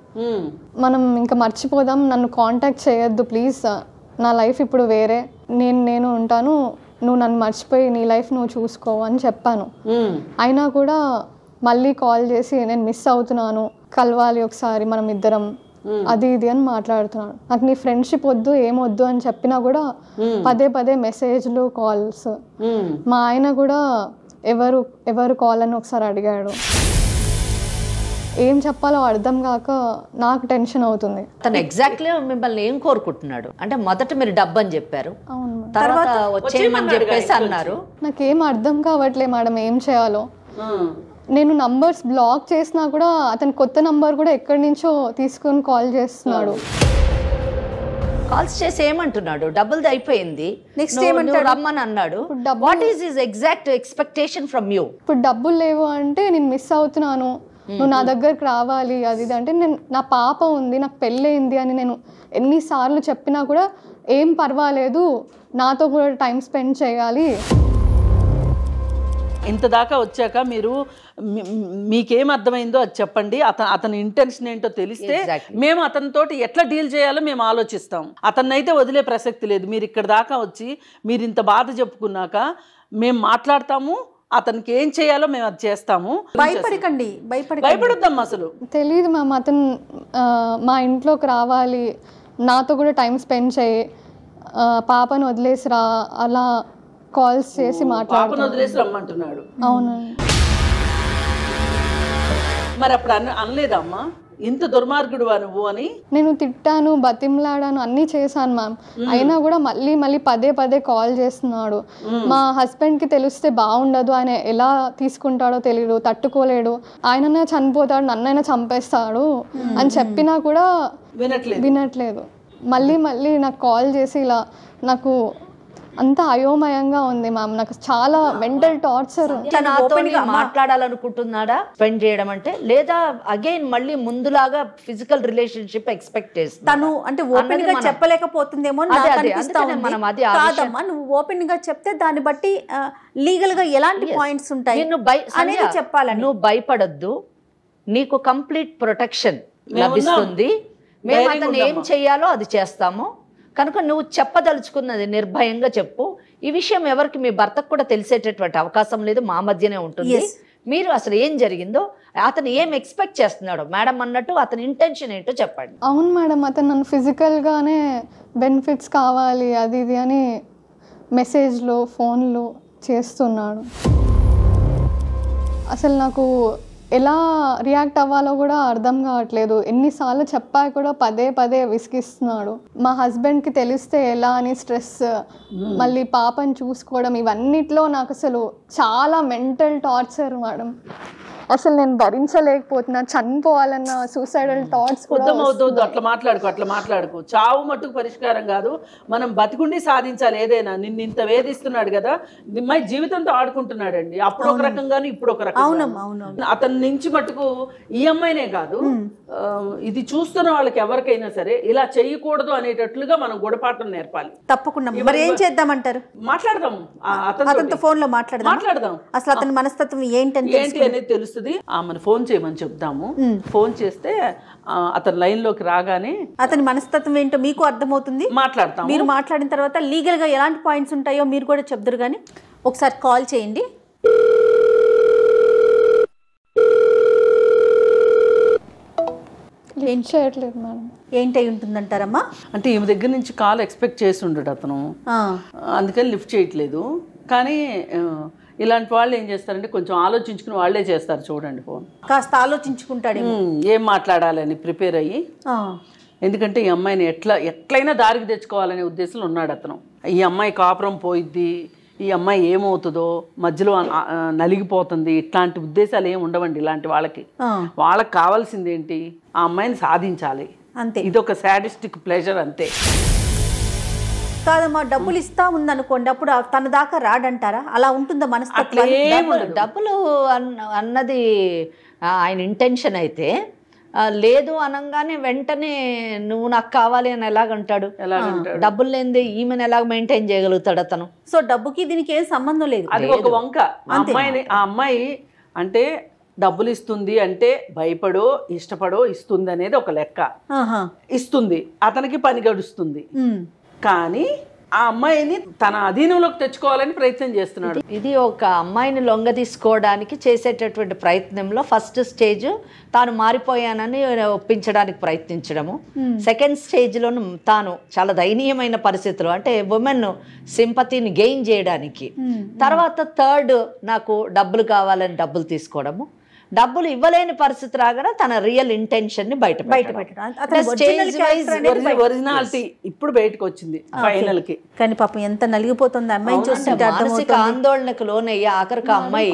మనం ఇంకా మర్చిపోదాం, నన్ను కాంటాక్ట్ చేయొద్దు ప్లీజ్, నా లైఫ్ ఇప్పుడు వేరే, నేను ఉంటాను, నువ్వు నన్ను మర్చిపోయి నీ లైఫ్ నువ్వు చూసుకో అని చెప్పాను. అయినా కూడా మళ్ళీ కాల్ చేసి నేను మిస్ అవుతున్నాను, కలవాలి ఒకసారి మనం ఇద్దరం, అది ఇది అని మాట్లాడుతున్నాడు. నాకు నీ ఫ్రెండ్షిప్ వద్దు, ఏమొద్దు అని చెప్పినా కూడా పదే మెసేజ్లు, కాల్స్. మా ఆయన కూడా ఎవరు కాల్ అని ఒకసారి అడిగాడు. ఏం చెప్పాలో అర్థం కాక నాకు టెన్షన్ అవుతుంది. తను ఎగ్జాక్ట్లీ మిమ్మల్ని ఏం కోరుకుంటున్నాడు అంటే, మొదట మీరు డబ్బు అని చెప్పారు, తర్వాత వచ్చేయమని చెప్పేసి అన్నారు. నాకేం అర్థం కావట్లే మేడం ఏం చేయాలో. నేను నంబర్స్ బ్లాక్ చేసినా కూడా అతని కొత్త నంబర్ కూడా ఎక్కడి నుంచో తీసుకొని కాల్ చేస్తున్నాడు. కాల్స్ చేసి ఏమంటున్నాడు? డబ్బులది అయిపోయింది, నెక్స్ట్ ఏమంటాడు? రమ్మని అన్నాడు. What is his exact expectation from you? ఇప్పుడు డబ్బులు లేవు అంటే నేను మిస్ అవుతున్నాను, నువ్వు నా దగ్గరకు రావాలి, అది ఇది అంటే, నేను నా పాప ఉంది, నాకు పెళ్ళయింది అని నేను ఎన్నిసార్లు చెప్పినా కూడా ఏం పర్వాలేదు, నాతో కూడా టైం స్పెండ్ చేయాలి. ఇంత దాకా వచ్చాక మీరు మీకేం అర్థమైందో అది చెప్పండి. అతని ఇంటెన్షన్ ఏంటో తెలిస్తే మేము అతనితోటి ఎట్లా డీల్ చేయాలో మేము ఆలోచిస్తాం. అతన్నైతే వదిలే ప్రసక్తి లేదు. మీరు ఇక్కడ దాకా వచ్చి మీరు ఇంత బాధ చెప్పుకున్నాక మేము మాట్లాడతాము, అతనికి ఏం చేయాలో మేము అది చేస్తాము. భయపడొద్దాం. అసలు తెలియదు మ్యామ్, అతను మా ఇంట్లోకి రావాలి, నాతో కూడా టైం స్పెండ్ చేయి, పాపను వదిలేసిరా, అలా కాల్స్ చేసి పాపను వదిలేసి రమ్మంటున్నాడు. అవును. మరి అప్పుడు అనలేదమ్మా ఇంత దుర్మార్గుడువా నువ్వు అని? నేను తిట్టాను, బతిమలాడాను, అన్నీ చేశాను మ్యామ్. అయినా కూడా మళ్ళీ పదే కాల్ చేస్తున్నాడు. మా హస్బెండ్కి తెలిస్తే బాగుండదు, ఆయన ఎలా తీసుకుంటాడో తెలియదు, తట్టుకోలేడు, ఆయననే చనిపోతాడు, నన్నైనా చంపేస్తాడు అని చెప్పినా కూడా వినట్లేదు. మళ్ళీ నాకు కాల్ చేసి ఇలా నాకు అంత అయోమయంగా ఉంది మ్యామ్. నాకు చాలా మెంటల్ టార్చర్. మాట్లాడాలనుకుంటున్నాడా స్పెండ్ చేయడం అంటే, లేదా అగైన్ మళ్ళీ ముందులాగా ఫిజికల్ రిలేషన్షిప్ ఎక్స్పెక్ట్ చేస్తా తను అంటే ఓపెన్ గా చెప్పలేకపోతుందేమో కాదమ్మా. నువ్వు ఓపెన్ గా చెప్తే దాన్ని బట్టి లీగల్ గా ఎలాంటి పాయింట్స్ ఉంటాయి అనేది చెప్పాలని. నువ్వు భయపడద్దు, నీకు కంప్లీట్ ప్రొటెక్షన్ లభిస్తుంది, మేము అతను ఏం చెయ్యాలో అది చేస్తాము. కనుక నువ్వు చెప్పదలుచుకున్నది నిర్భయంగా చెప్పు. ఈ విషయం ఎవరికి మీ భర్తకు కూడా తెలిసేటటువంటి అవకాశం లేదు, మా మధ్యనే ఉంటుంది. మీరు అసలు ఏం జరిగిందో, అతను ఏం ఎక్స్పెక్ట్ చేస్తున్నాడో మేడం అన్నట్టు అతని ఇంటెన్షన్ ఏంటో చెప్పండి. అవును మేడం, అతను నన్ను ఫిజికల్గానే బెనిఫిట్స్ కావాలి అది ఇది అని మెసేజ్లో ఫోన్లో చేస్తున్నాడు. అసలు నాకు ఎలా రియాక్ట్ అవ్వాలో కూడా అర్థం కావట్లేదు. ఎన్నిసార్లు చెప్పా కూడా పదే పదే విసిగిస్తున్నాడు. మా హస్బెండ్కి తెలిస్తే ఎలా అని స్ట్రెస్, మళ్ళీ పాపని చూసుకోవడం, ఇవన్నిట్లో నాకు అసలు చాలా మెంటల్ టార్చర్ మేడం. అసలు నేను భరించలేకపోతున్నా, చనిపోవాలన్న సూసైడల్ థాట్స్ కూడా. అట్లా మాట్లాడుకో. చావు మట్టుకు పరిష్కారం కాదు, మనం బతికుండి సాధించాలి ఏదైనా. నిన్ను ఇంత వేధిస్తున్నాడు కదా, నిమ్మాయి జీవితంతో ఆడుకుంటున్నాడండి. అప్పుడు ఒక రకంగాను ఇప్పుడు ఒక రకంగా. అతని నుంచి మట్టుకు ఈ అమ్మాయినే కాదు, ఇది చూస్తున్న వాళ్ళకి ఎవరికైనా సరే ఇలా చేయకూడదు అనేటట్లుగా మనం గుణపాఠం నేర్పాలి. తప్పకుండా. మరి ఏం చేద్దామంటారు? మాట్లాడదాం, అతనితో ఫోన్ లో మాట్లాడదాం. అసలు అతని మనస్తత్వం ఏంటి అనేది తెలుస్తుంది. ఆమెను ఫోన్ చేయమని చెప్దాము. ఫోన్ చేస్తే అతని లైన్ లోకి రాగానే అతని మనస్తత్వం ఏంటో మీకు అర్థమవుతుంది, మాట్లాడతాం. మీరు మాట్లాడిన తర్వాత లీగల్ గా ఎలాంటి పాయింట్స్ ఉంటాయో మీరు కూడా చెప్తారు. కానీ ఒకసారి కాల్ చేయండి. ఏం చేయట్లేదు మేడం. ఏంటై ఉంటుందంటారమ్మా? అంటే ఈమె దగ్గర నుంచి కాల్ ఎక్స్పెక్ట్ చేసి ఉండడు అతను, అందుకని లిఫ్ట్ చేయట్లేదు. కానీ ఇలాంటి వాళ్ళు ఏం చేస్తారంటే కొంచెం ఆలోచించుకుని వాళ్ళే చేస్తారు. చూడండి, ఫోన్ కాస్త ఆలోచించుకుంటాడు, ఏం మాట్లాడాలని ప్రిపేర్ అయ్యి. ఎందుకంటే ఈ అమ్మాయిని ఎట్లయినా దారికి తెచ్చుకోవాలనే ఉద్దేశంలో ఉన్నాడు అతను. ఈ అమ్మాయి కాపురం పోయిద్ది, ఈ అమ్మాయి ఏమవుతుందో, మధ్యలో నలిగిపోతుంది, ఇట్లాంటి ఉద్దేశాలు ఏమి ఉండవండి ఇలాంటి వాళ్ళకి. వాళ్ళకి కావాల్సింది ఏంటి, ఆ అమ్మాయిని సాధించాలి అంతే. ఇదొక సాడిస్టిక్ ప్లెజర్ అంతే. కాదమ్మా, డబ్బులు ఇస్తా ఉందనుకోండి, అప్పుడు తన దాకా రాడంటారా? అలా ఉంటుందా మనస్తత్వం? డబ్బులు అన్నది ఆయన ఇంటెన్షన్ అయితే, లేదు అనగానే వెంటనే నువ్వు నాకు కావాలి అని ఎలాగంటాడు? డబ్బులు లేనిదే ఈమెను ఎలాగ మెయింటైన్ చేయగలుగుతాడు అతను? సో డబ్బుకి దీనికి ఏం సంబంధం లేదు. అది ఒక వంక. ఆ అమ్మాయి అంటే డబ్బులు ఇస్తుంది అంటే భయపడో ఇష్టపడో ఇస్తుంది అనేది ఒక లెక్క. ఇస్తుంది, అతనికి పని గడుస్తుంది. కానీ ఆ అమ్మాయిని తన అధీనంలోకి తెచ్చుకోవాలని ప్రయత్నం చేస్తున్నాడు. ఇది ఒక అమ్మాయిని లొంగ తీసుకోవడానికి చేసేటటువంటి ప్రయత్నంలో ఫస్ట్ స్టేజ్ తాను మారిపోయానని ఒప్పించడానికి ప్రయత్నించడము. సెకండ్ స్టేజ్లోను తాను చాలా దయనీయమైన పరిస్థితులు, అంటే ఉమెన్ సింపతిని గెయిన్ చేయడానికి. తర్వాత థర్డ్, నాకు డబ్బులు కావాలని డబ్బులు తీసుకోవడము. డబ్బులు ఇవ్వలేని పరిస్థితి రాగానే తన రియల్ ఇంటెన్షన్ ని ఒరిజినాలిటీ ఇప్పుడు బయటకు వచ్చింది ఫైనల్ కి. కానీ పాపం ఎంత నలిగిపోతుంది అమ్మాయిని చూస్తుంటే. మానసిక ఆందోళనకు లోనయ్యి ఆఖరికి అమ్మాయి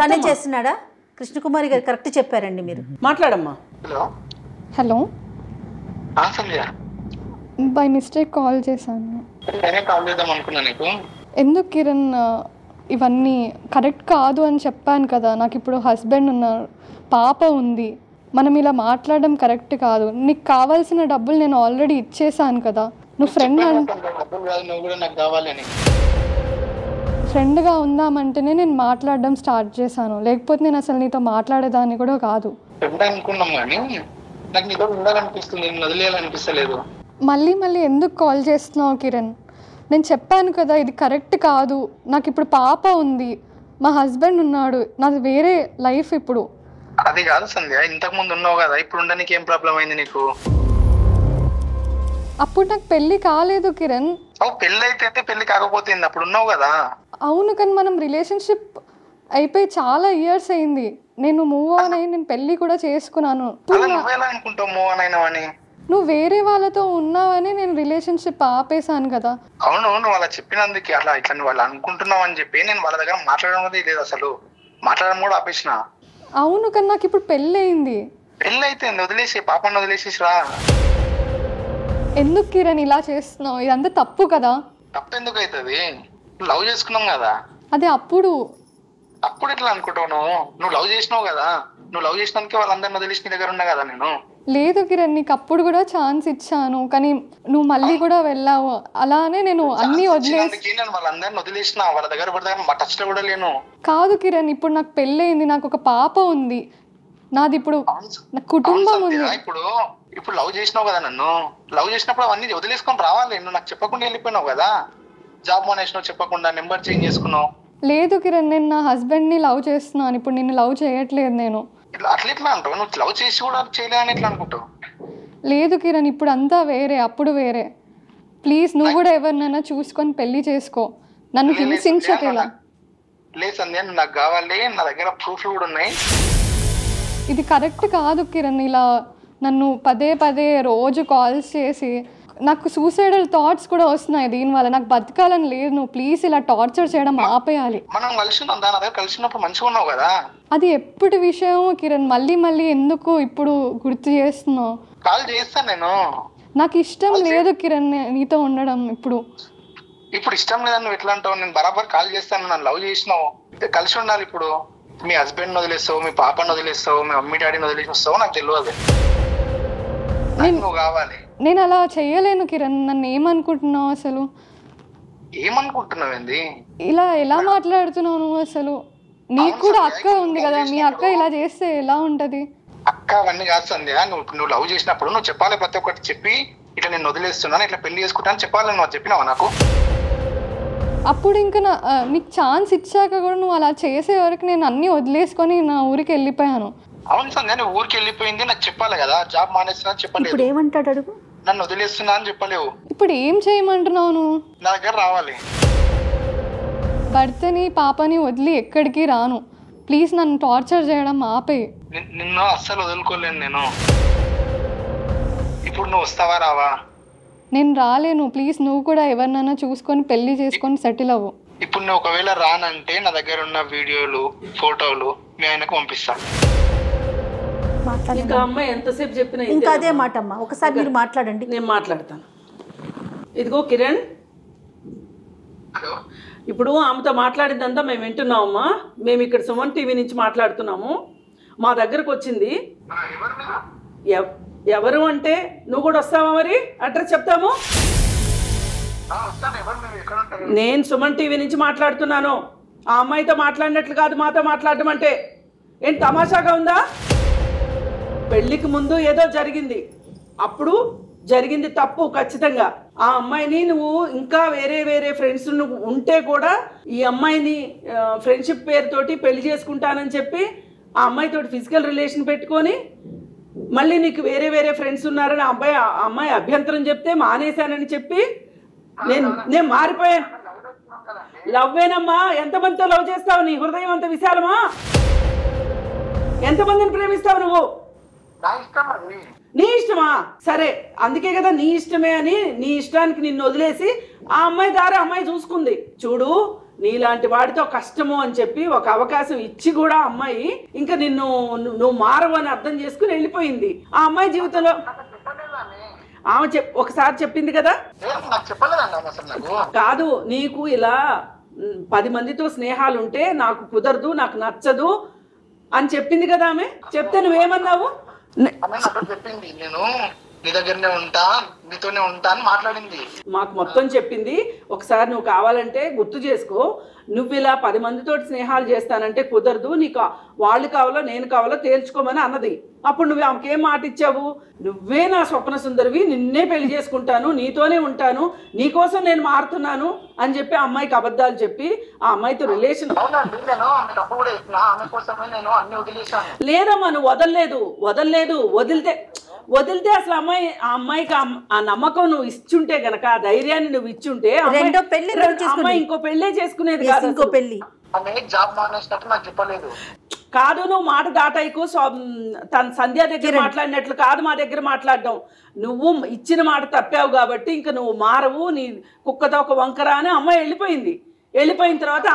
తనే చేస్తున్నాడా? కృష్ణకుమారి గారు కరెక్ట్ చెప్పారండి. మీరు మాట్లాడమ్మా. హలో, బై మిస్టేక్ కాల్ చేశాను. ఎందుకు కిరణ్ ఇవన్నీ కరెక్ట్ కాదు అని చెప్పాను కదా. నాకు ఇప్పుడు హస్బెండ్ ఉన్నారు, పాప ఉంది, మనం ఇలా మాట్లాడడం కరెక్ట్ కాదు. నీకు కావాల్సిన డబ్బులు నేను ఆల్రెడీ ఇచ్చేసాను కదా. నువ్వు ఫ్రెండ్గా ఉందామంటేనే నేను మాట్లాడడం స్టార్ట్ చేశాను, లేకపోతే నేను అసలు నీతో మాట్లాడేదాన్ని కూడా కాదు. మళ్ళీ మళ్ళీ ఎందుకు కాల్ చేస్తున్నావు కిరణ్? నేను చెప్పాను కదా ఇది కరెక్ట్ కాదు. నాకు ఇప్పుడు పాప ఉంది, మా హస్బెండ్ ఉన్నాడు, నాది వేరే లైఫ్ ఇప్పుడు. అది కాదు సంధ్య, ఇంతకు ముందు ఉన్నావు కదా, ఇప్పుడు ఉండడానికి ఏం ప్రాబ్లం అయింది నీకు? అప్పుడు నాకు పెళ్లి కాలేదు కిరణ్. పెళ్లి అయితే పెళ్లి కాకపోతే అప్పుడు ఉన్నావు కదా. అవును, కానీ మనం రిలేషన్షిప్ అయిపోయి చాలా ఇయర్స్ అయింది. నేను మూవ్ ఆన్ అయ్యి నేను పెళ్లి కూడా చేసుకున్నాను. అనుకుంటావు మూవ్ ఆన్ అయినావని? నువ్వు వేరే వాళ్ళతో ఉన్నావని నేను రిలేషన్షిప్ ఆపేశాను కదా. అవును, నువ్వు అలా చెప్పినందుకు అలా ఇట్లా వాళ్ళు అనుకుంటున్నావు అని చెప్పి నేను వాళ్ళ దగ్గర మాట్లాడడం లేదు, అసలు మాట్లాడడం కూడా ఆపేసిన. అవును, కానీ నాకు ఇప్పుడు పెళ్ళి అయింది. పెళ్ళి అయితే వదిలేసి పాపను వదిలేసేసి రా. ఎందుకు కిరణ్ ఇలా చేస్తున్నావు? ఇదంతా తప్పు కదా. తప్పు ఎందుకు అవుతుంది? లవ్ చేసుకున్నాం కదా. అదే అప్పుడు ఎట్లా అనుకుంటావు? నువ్వు లవ్ చేసినావు కదా, నువ్వు లవ్ చేసినందుకే వాళ్ళందరిని వదిలేసి నీ దగ్గర ఉన్నా కదా నేను. లేదు కిరణ్, నీకు అప్పుడు కూడా ఛాన్స్ ఇచ్చాను, కానీ నువ్వు మళ్ళీ కూడా వెళ్ళావు. అలానే నేను అన్ని వదిలేసి వాళ్ళందరిని వదిలేసిన, వాళ్ళ దగ్గర టచ్ లో కూడా లేను. కాదు కిరణ్, ఇప్పుడు నాకు పెళ్ళయింది, నాకు ఒక పాప ఉంది, నాది ఇప్పుడు కుటుంబం ఉంది. ఇప్పుడు లవ్ చేసినావు కదా, నన్ను లవ్ చేసినప్పుడు అవన్నీ వదిలేసుకొని రావాలి. నువ్వు నాకు చెప్పకుండా వెళ్ళిపోయినావు కదా. జాబ్ మానేసినావు చెప్పకుండా, నెంబర్ చేంజ్ చేసుకున్నావు. లేదు కిరణ్, నేను నా హస్బెండ్ని లవ్ చేస్తున్నాను, ఇప్పుడు నిన్ను లవ్ చేయట్లేదు నేను. ఇట్లా ఎట్లా అంటావు? నువ్వు లవ్ చేసి కూడా చేయలేదని ఎట్లా అనుకుంటావు? లేదు కిరణ్, ఇప్పుడు అంతా వేరే, అప్పుడు వేరే. ప్లీజ్ నువ్వు కూడా ఎవరినైనా చూసుకొని పెళ్లి చేసుకో, నన్ను హింసించకేలా. లేదు సంధ్య, నాకు కావాలి, నా దగ్గర ప్రూఫ్లు కూడా ఉన్నాయి. ఇది కరెక్ట్ కాదు కిరణ్, ఇలా నన్ను పదే పదే రోజు కాల్స్ చేసి నాకు సూసైడల్ థాట్స్ కూడా వస్తున్నాయి దీనివల్ల. నాకు బతకాలని లేదు, నువ్వు ప్లీజ్ ఇలా టార్చర్ చేయడం ఆపేయాలి. మనం కలిసి ఉన్నాం, దాని దగ్గర కలిసినప్పుడు మంచిగా ఉన్నావు కదా. అది ఎప్పటి విషయం కిరణ్, మళ్ళీ మళ్ళీ ఎందుకు ఇప్పుడు గుర్తు చేస్తున్నావు? కాల్ చేస్తాను నేను. నాకు ఇష్టం లేదు కిరణ్ నీతో ఉండడం. ఇప్పుడు ఇష్టం లేదని నువ్వు ఎట్లా అంటావు? నేను బరాబర్ కాల్ చేస్తాను, నన్ను లవ్ చేసినావు, కలిసి ఉండాలి. ఇప్పుడు మీ హస్బెండ్ వదిలేస్తావు, మీ పాపను వదిలేస్తావు, మీ మమ్మీ డాడీని వదిలేస్తావు, నాకు తెలియదు. నువ్వు కావాలి. నేను అలా చెయ్యలేను కిరణ్, నన్ను ఏమనుకుంటున్నావు అసలు? ఏమనుకుంటున్నావు ఏంది? ఇలా ఎలా మాట్లాడుతున్నావు నువ్వు అసలు? నీకు కూడా అక్క ఉంది కదా, మీ అక్క ఇలా చేస్తే ఎలా ఉంటది? అక్క అవన్నీ కాదు సంధ్య, నువ్వు లవ్ చేసినప్పుడు నువ్వు చెప్పాలి, ప్రతి ఒక్కటి చెప్పి ఇట్లా నేను వదిలేస్తున్నాను, ఇట్లా పెళ్లి చేసుకుంటాను చెప్పాలి. నువ్వు చెప్పినావా నాకు? అప్పుడు ఇంకా నీకు ఛాన్స్ ఇచ్చాక కూడా నువ్వు అలా చేసే వరకు నేను అన్ని వదిలేసుకొని నా ఊరికి వెళ్ళిపోయాను. అవును సంధ్య, నువ్వు ఊరికి వెళ్ళిపోయింది నాకు చెప్పాలి కదా. జాబ్ మానేస్తున్నా చెప్పలేదు. ఇప్పుడు ఏమంటాడు అడుగు? నన్ను వదిలేస్తున్నా అని చెప్పలేవు. ఇప్పుడు ఏం చేయమంటున్నావు నువ్వు? నా దగ్గర రావాలి. భర్తని పాపని వదిలి ఎక్కడికి రాను, ప్లీజ్ నన్ను టార్చర్ చేయడం ఆపే. నిన్ను అస్సలు వదులుకోలేను నేను. ఇప్పుడు నువ్వు వస్తావా రావా? నేను రాలేను, ప్లీజ్ నువ్వు కూడా ఎవరినైనా చూసుకొని పెళ్లి చేసుకొని సెటిల్ అవ్వు. ఇప్పుడు నువ్వు ఒకవేళ రానంటే నా దగ్గర ఉన్న వీడియోలు ఫోటోలు మీ ఆయనకు పంపిస్తా. ఇంకా అమ్మాయి ఎంతసేపు చెప్పినా ఇంకా అదే మాట అమ్మా, ఒకసారి మీరు మాట్లాడండి. నేను మాట్లాడతాను. ఇదిగో కిరణ్, ఇప్పుడు ఆమెతో మాట్లాడిందంతా మేము వింటున్నామమ్మా. మేము ఇక్కడ సుమన్ టీవీ నుంచి మాట్లాడుతున్నాము. మా దగ్గరకు వచ్చింది. ఎవరు అంటే నువ్వు కూడా వస్తావా? మరి అడ్రస్ చెప్తాము. నేను సుమన్ టీవీ నుంచి మాట్లాడుతున్నాను. ఆ అమ్మాయితో మాట్లాడినట్లు కాదు మాతో మాట్లాడటం అంటే. ఏం తమాషాగా ఉందా? పెళ్లికి ముందు ఏదో జరిగింది, అప్పుడు జరిగింది తప్పు ఖచ్చితంగా. ఆ అమ్మాయిని నువ్వు ఇంకా వేరే వేరే ఫ్రెండ్స్ ఉంటే కూడా ఈ అమ్మాయిని ఫ్రెండ్షిప్ పేరుతోటి పెళ్లి చేసుకుంటానని చెప్పి ఆ అమ్మాయితోటి ఫిజికల్ రిలేషన్ పెట్టుకొని మళ్ళీ నీకు వేరే వేరే ఫ్రెండ్స్ ఉన్నారని అమ్మాయి అభ్యంతరం చెప్తే మానేశానని చెప్పి నేను మారిపోయాను. లవ్వేనమ్మా, ఎంతమందితో లవ్ చేస్తావు? నీ హృదయం అంత విశాలమా? ఎంతమందిని ప్రేమిస్తావు నువ్వు? నీ ఇష్టమా? సరే, అందుకే కదా నీ ఇష్టమే అని నీ ఇష్టానికి నిన్ను వదిలేసి ఆ అమ్మాయి దారి అమ్మాయి చూసుకుంది. చూడు, నీలాంటి వాడితో కష్టము అని చెప్పి ఒక అవకాశం ఇచ్చి కూడా అమ్మాయి ఇంకా నువ్వు మారవు అని అర్థం చేసుకుని వెళ్ళిపోయింది. ఆ అమ్మాయి జీవితంలో ఆమె ఒకసారి చెప్పింది కదా, కాదు నీకు ఇలా 10 మందితో స్నేహాలు ఉంటే నాకు కుదరదు, నాకు నచ్చదు అని చెప్పింది కదా ఆమె. చెప్తే నువ్వేమన్నావు? చెప్పింది నేను నీ దగ్గరనే ఉంటా, నీతోనే ఉంటా అని మాట్లాడింది. మాకు మొత్తం చెప్పింది. ఒకసారి నువ్వు కావాలంటే గుర్తు చేసుకో. నువ్వు ఇలా 10 మందితో స్నేహాలు చేస్తానంటే కుదరదు, నీకు వాళ్ళు కావాలో నేను కావాలో తేల్చుకోమని అన్నది. అప్పుడు నువ్వు ఆమెకేం మాట ఇచ్చావు? నువ్వే నా స్వప్న సుందరివి, నిన్నే పెళ్లి చేసుకుంటాను, నీతోనే ఉంటాను, నీకోసం నేను మారుతున్నాను అని చెప్పి ఆ అమ్మాయికి అబద్ధాలు చెప్పి ఆ అమ్మాయితో రిలేషన్. లేదమ్మా, నువ్వు వదలలేదు. వదిలితే అసలు ఆ అమ్మాయికి ఆ నమ్మకం నువ్వు ఇచ్చుంటే గనక, ఆ ధైర్యాన్ని నువ్వు ఇచ్చుంటే అమ్మాయి ఇంకో పెళ్ళే చేసుకునేది కాదు. ఇంకో పెళ్లి కాదు, నువ్వు మాట దాటాయికు. తన సంధ్య దగ్గర మాట్లాడినట్లు కాదు మా దగ్గర మాట్లాడడం. నువ్వు ఇచ్చిన మాట తప్పావు కాబట్టి ఇంకా నువ్వు మారవు, నీ కుక్కతో ఒక వంకర అని అమ్మాయి వెళ్ళిపోయింది. వెళ్ళిపోయిన తర్వాత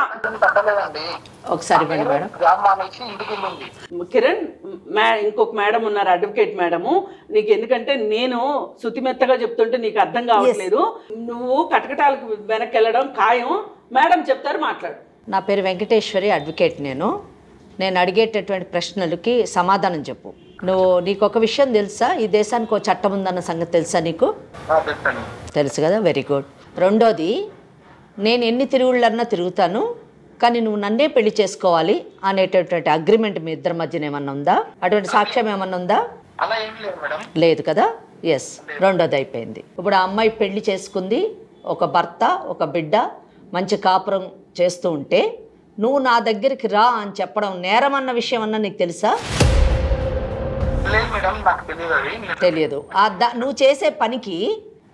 ఒకసారి కిరణ్, ఇంకొక మేడం ఉన్నారు, అడ్వకేట్ మేడము. నీకు ఎందుకంటే నేను శుతిమెత్తగా చెప్తుంటే నీకు అర్థం కావట్లేదు. నువ్వు కటకటాలకు వెనక్కి వెళ్ళడం ఖాయం. మేడం చెప్తారు, మాట్లాడు. నా పేరు వెంకటేశ్వరి, అడ్వకేట్. నేను అడిగేటటువంటి ప్రశ్నలకి సమాధానం చెప్పు. నీకు ఒక విషయం తెలుసా? ఈ దేశానికి ఒక చట్టం ఉందన్న సంగతి తెలుసా నీకు? తెలుసు కదా, వెరీ గుడ్. రెండోది, నేను ఎన్ని తిరుగుళ్ళన్నా తిరుగుతాను, కానీ నువ్వు నన్నే పెళ్లి చేసుకోవాలి అనేటటువంటి అగ్రిమెంట్ మీ ఇద్దరి మధ్యన ఏమన్నా ఉందా? అటువంటి సాక్ష్యం ఏమన్నా ఉందా? లేదు కదా. ఎస్, రెండోది అయిపోయింది. ఇప్పుడు ఆ అమ్మాయి పెళ్లి చేసుకుంది, ఒక భర్త ఒక బిడ్డ మంచి కాపురం చేస్తూ ఉంటే నువ్వు నా దగ్గరికి రా అని చెప్పడం నేరం అన్న విషయం అన్న నీకు తెలుసా? లేదు మేడం, నాకు తెలియదు అది. తెలియదు. నువ్వు చేసే పనికి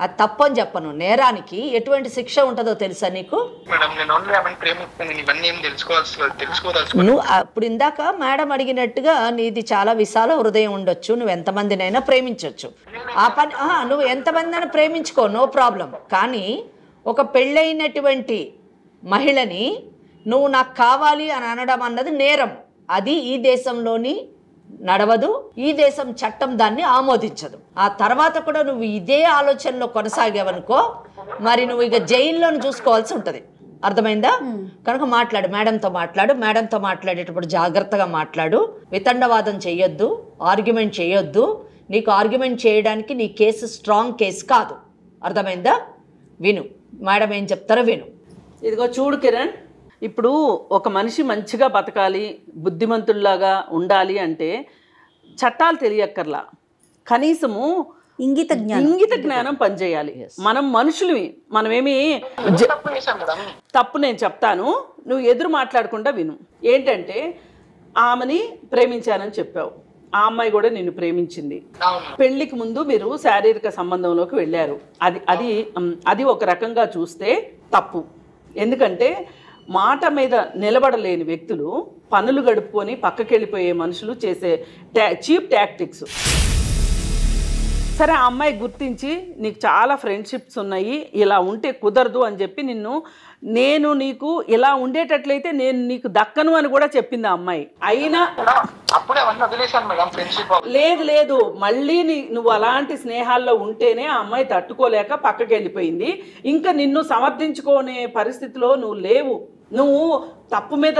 అది తప్పని చెప్పను, నేరానికి ఎటువంటి శిక్ష ఉంటుందో తెలుసా నీకు? మేడం నేను ఓన్లీ ఆమెను ప్రేమిస్తాను, ఇవన్నీ ఏం తెలుసుకోదలుచుకో. నువ్వు అప్పుడు ఇందాక మేడం అడిగినట్టుగా నీది చాలా విశాల హృదయం ఉండొచ్చు, నువ్వు ఎంతమందినైనా ప్రేమించవచ్చు. ఆ పని నువ్వు ఎంతమందినైనా ప్రేమించుకో, నో ప్రాబ్లం. కానీ ఒక పెళ్ళైనటువంటి మహిళని నువ్వు నాకు కావాలి అని అనడం అన్నది నేరం. అది ఈ దేశంలోని నడవదు, ఈ దేశం చట్టం దాన్ని ఆమోదించదు. ఆ తర్వాత కూడా నువ్వు ఇదే ఆలోచనలో కొనసాగావనుకో, మరి నువ్వు ఇక జైల్లోని చూసుకోవాల్సి ఉంటుంది. అర్థమైందా? కనుక మాట్లాడు, మేడంతో మాట్లాడేటప్పుడు జాగ్రత్తగా మాట్లాడు. వితండవాదం చేయొద్దు, ఆర్గ్యుమెంట్ చేయొద్దు. నీకు ఆర్గ్యుమెంట్ చేయడానికి నీ కేసు స్ట్రాంగ్ కేసు కాదు. అర్థమైందా? విను, మేడం ఏం చెప్తారో విను. ఇదిగో చూడు కిరణ్, ఇప్పుడు ఒక మనిషి మంచిగా బతకాలి, బుద్ధిమంతుల్లాగా ఉండాలి అంటే చట్టాలు తెలియక్కర్లా, కనీసము ఇంగిత జ్ఞానం పనిచేయాలి. మనం మనుషులవి, మనమేమి తప్పు నేను చెప్తాను, నువ్వు ఎదురు మాట్లాడకుండా విను. ఏంటంటే ఆమెని ప్రేమించానని చెప్పావు, ఆ అమ్మాయి కూడా నిన్ను ప్రేమించింది. పెళ్లికి ముందు మీరు శారీరక సంబంధంలోకి వెళ్ళారు. అది ఒక రకంగా చూస్తే తప్పు. ఎందుకంటే మాట మీద నిలబడలేని వ్యక్తులు, పనులు గడుపుకొని పక్కకెళ్ళిపోయే మనుషులు చేసే చీప్ టాక్టిక్స్. సరే, ఆ అమ్మాయి గుర్తించి నీకు చాలా ఫ్రెండ్షిప్స్ ఉన్నాయి, ఇలా ఉంటే కుదరదు అని చెప్పి నేను నీకు ఇలా ఉండేటట్లయితే నేను నీకు దక్కను అని కూడా చెప్పింది ఆ అమ్మాయి. అయినా లేదు, మళ్ళీ నువ్వు అలాంటి స్నేహాల్లో ఉంటేనే ఆ అమ్మాయి తట్టుకోలేక పక్కకి వెళ్ళిపోయింది. ఇంకా నిన్ను సమర్థించుకునే పరిస్థితిలో నువ్వు లేవు. నువ్వు తప్పు మీద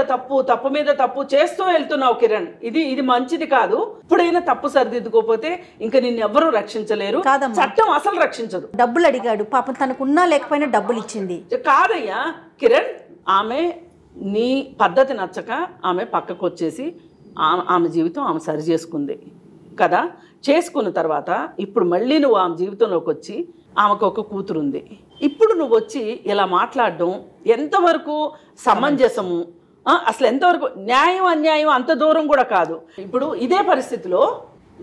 తప్పు చేస్తూ వెళ్తున్నావు కిరణ్. ఇది మంచిది కాదు. ఇప్పుడైనా తప్పు సరిదిద్దుకోపోతే ఇంకా నిన్ను ఎవ్వరూ రక్షించలేరు. చట్టం అసలు రక్షించదు. డబ్బులు అడిగాడు పాపం, తనకున్నా లేకపోయినా డబ్బులు ఇచ్చింది. కాదయ్యా కిరణ్, ఆమె నీ పద్ధతి నచ్చక ఆమె పక్కకు వచ్చేసి ఆమె జీవితం ఆమె సరి చేసుకుంది కదా. చేసుకున్న తర్వాత ఇప్పుడు మళ్ళీ నువ్వు ఆమె జీవితంలోకి వచ్చి ఆమెకు ఒక కూతురుంది. ఇప్పుడు నువ్వు వచ్చి ఇలా మాట్లాడడం ఎంతవరకు సమంజసము, అసలు ఎంతవరకు న్యాయం అన్యాయం అంత దూరం కూడా కాదు. ఇప్పుడు ఇదే పరిస్థితిలో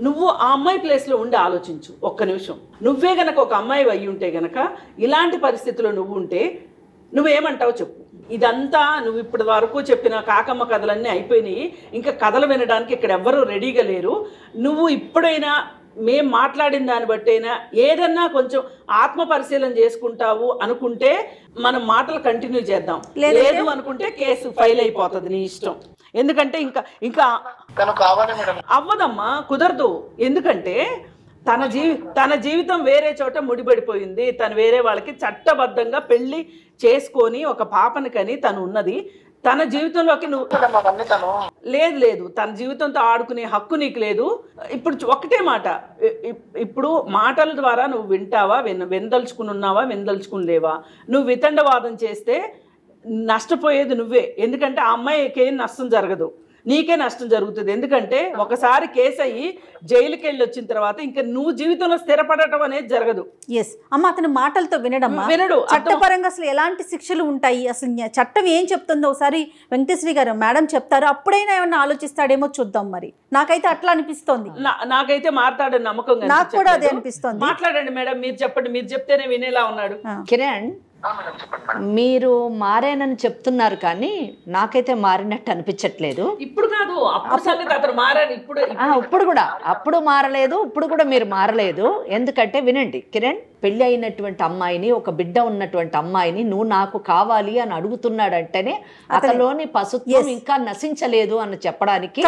నువ్వు ఆ అమ్మాయి ప్లేస్లో ఉండి ఆలోచించు ఒక్క నిమిషం. నువ్వే గనక ఒక అమ్మాయి అయ్యి ఉంటే గనక ఇలాంటి పరిస్థితిలో నువ్వు ఉంటే నువ్వేమంటావు చెప్పు. ఇదంతా నువ్వు ఇప్పటి వరకు చెప్పిన కాకమ్మ కథలన్నీ అయిపోయినాయి, ఇంకా కథలు వినడానికి ఇక్కడ ఎవ్వరూ రెడీగా లేరు. నువ్వు ఇప్పుడైనా మేం మాట్లాడిన దాన్ని బట్టైనా ఏదన్నా కొంచెం ఆత్మ పరిశీలన చేసుకుంటావు అనుకుంటే మనం మాటలు కంటిన్యూ చేద్దాం. లేదు అనుకుంటే కేసు ఫైల్ అయిపోతుంది, నీ ఇష్టం. ఎందుకంటే ఇంకా అవ్వదమ్మా, కుదరదు. ఎందుకంటే తన జీవితం వేరే చోట ముడిపడిపోయింది. తను వేరే వాళ్ళకి చట్టబద్ధంగా పెళ్లి చేసుకొని ఒక పాపని కని తను ఉన్నది. తన జీవితంలోకి లేదు, తన జీవితంతో ఆడుకునే హక్కు నీకు లేదు. ఇప్పుడు ఒకటే మాట, ఇప్పుడు మాటల ద్వారా నువ్వు వింటావా, వినదలుచుకుని ఉన్నావా, వినదలుచుకుని లేవా. నువ్వు వితండవాదం చేస్తే నష్టపోయేది నువ్వే. ఎందుకంటే ఆ అమ్మాయికి ఏం నష్టం జరగదు, నీకే నష్టం జరుగుతుంది. ఎందుకంటే ఒకసారి కేసు అయ్యి జైలుకి వెళ్ళి వచ్చిన తర్వాత ఇంకా నువ్వు జీవితంలో స్థిరపడటం అనేది జరగదు. ఎస్ అమ్మ, అతని మాటలతో వినడు. చట్టపరంగా అసలు ఎలాంటి శిక్షలు ఉంటాయి, అసలు చట్టం ఏం చెప్తుందో ఒకసారి వెంకటేశ్వరి గారు మేడం చెప్తారు, అప్పుడైనా ఏమన్నా ఆలోచిస్తాడేమో చూద్దాం. మరి నాకైతే అట్లా అనిపిస్తోంది. నాకైతే మాట్లాడని నమ్మకం, నాకు కూడా అదే అనిపిస్తోంది. మాట్లాడండి మేడం, మీరు చెప్పండి, మీరు చెప్తేనే వినేలా ఉన్నాడు. కిరణ్, మీరు మారేనని చెప్తున్నారు కానీ నాకైతే మారినట్టు అనిపించట్లేదు. ఇప్పుడు కాదు, అప్పుడు మారారు. ఇప్పుడు కూడా అప్పుడు మారలేదు, ఇప్పుడు కూడా మీరు మారలేదు. ఎందుకంటే వినండి కిరణ్, పెళ్లి అయినటువంటి అమ్మాయిని, ఒక బిడ్డ ఉన్నటువంటి అమ్మాయిని నువ్వు నాకు కావాలి అని అడుగుతున్నాడంటేనే అతనిలోని పశుత్వం ఇంకా నశించలేదు అని చెప్పడానికి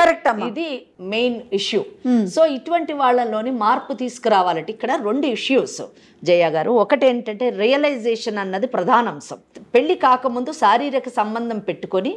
ఇది మెయిన్ ఇష్యూ. సో ఇటువంటి వాళ్ళలోని మార్పు తీసుకురావాలంటే ఇక్కడ 2 ఇష్యూస్ జయ గారు. ఒకటి ఏంటంటే రియలైజేషన్ అన్నది ప్రధాన అంశం. పెళ్లి కాకముందు శారీరక సంబంధం పెట్టుకొని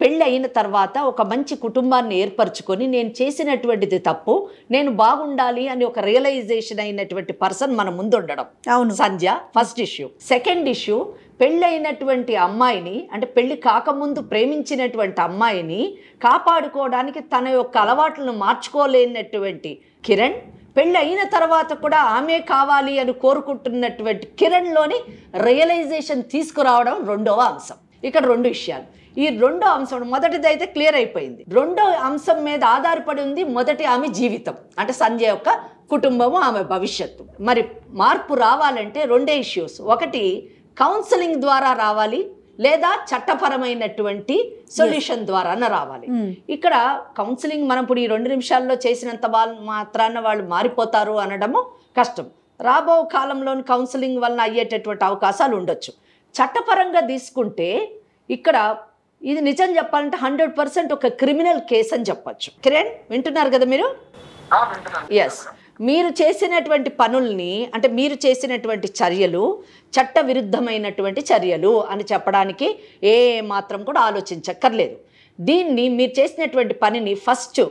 పెళ్ళి అయిన తర్వాత ఒక మంచి కుటుంబాన్ని ఏర్పరచుకొని నేను చేసినటువంటిది తప్పు, నేను బాగుండాలి అని ఒక రియలైజేషన్ అయినటువంటి పర్సన్ మన ముందు ఉండడం. అవును సంధ్య, ఫస్ట్ ఇష్యూ. సెకండ్ ఇష్యూ, పెళ్ళైనటువంటి అమ్మాయిని, అంటే పెళ్లి కాకముందు ప్రేమించినటువంటి అమ్మాయిని కాపాడుకోవడానికి తన యొక్క అలవాట్లను మార్చుకోలేనటువంటి కిరణ్ పెళ్ళి అయిన తర్వాత కూడా ఆమె కావాలి అని కోరుకుంటున్నటువంటి కిరణ్లోని రియలైజేషన్ తీసుకురావడం రెండవ అంశం. ఇక్కడ 2 విషయాలు. ఈ రెండో అంశం, మొదటిది అయితే క్లియర్ అయిపోయింది. రెండో అంశం మీద ఆధారపడి ఉంది మొదటి ఆమె జీవితం, అంటే సంజయ్ యొక్క కుటుంబము, ఆమె భవిష్యత్తు. మరి మార్పు రావాలంటే 2 ఇష్యూస్. ఒకటి కౌన్సిలింగ్ ద్వారా రావాలి, లేదా చట్టపరమైనటువంటి సొల్యూషన్ ద్వారాన రావాలి. ఇక్కడ కౌన్సిలింగ్ మనం ఇప్పుడు ఈ 2 నిమిషాల్లో చేసినంత మాత్రాన వాళ్ళు మారిపోతారు అనడము కష్టం. రాబో కాలంలోని కౌన్సిలింగ్ వలన అయ్యేటటువంటి అవకాశాలు ఉండొచ్చు. చట్టపరంగా తీసుకుంటే ఇక్కడ ఇది నిజం చెప్పాలంటే 100% ఒక క్రిమినల్ కేసు అని చెప్పచ్చు. కిరణ్ వింటున్నారు కదా మీరు? ఎస్. మీరు చేసినటువంటి పనుల్ని, అంటే మీరు చేసినటువంటి చర్యలు చట్ట విరుద్ధమైనటువంటి చర్యలు అని చెప్పడానికి ఏ మాత్రం కూడా ఆలోచించక్కర్లేదు. దీన్ని మీరు చేసినటువంటి పనిని ఫస్ట్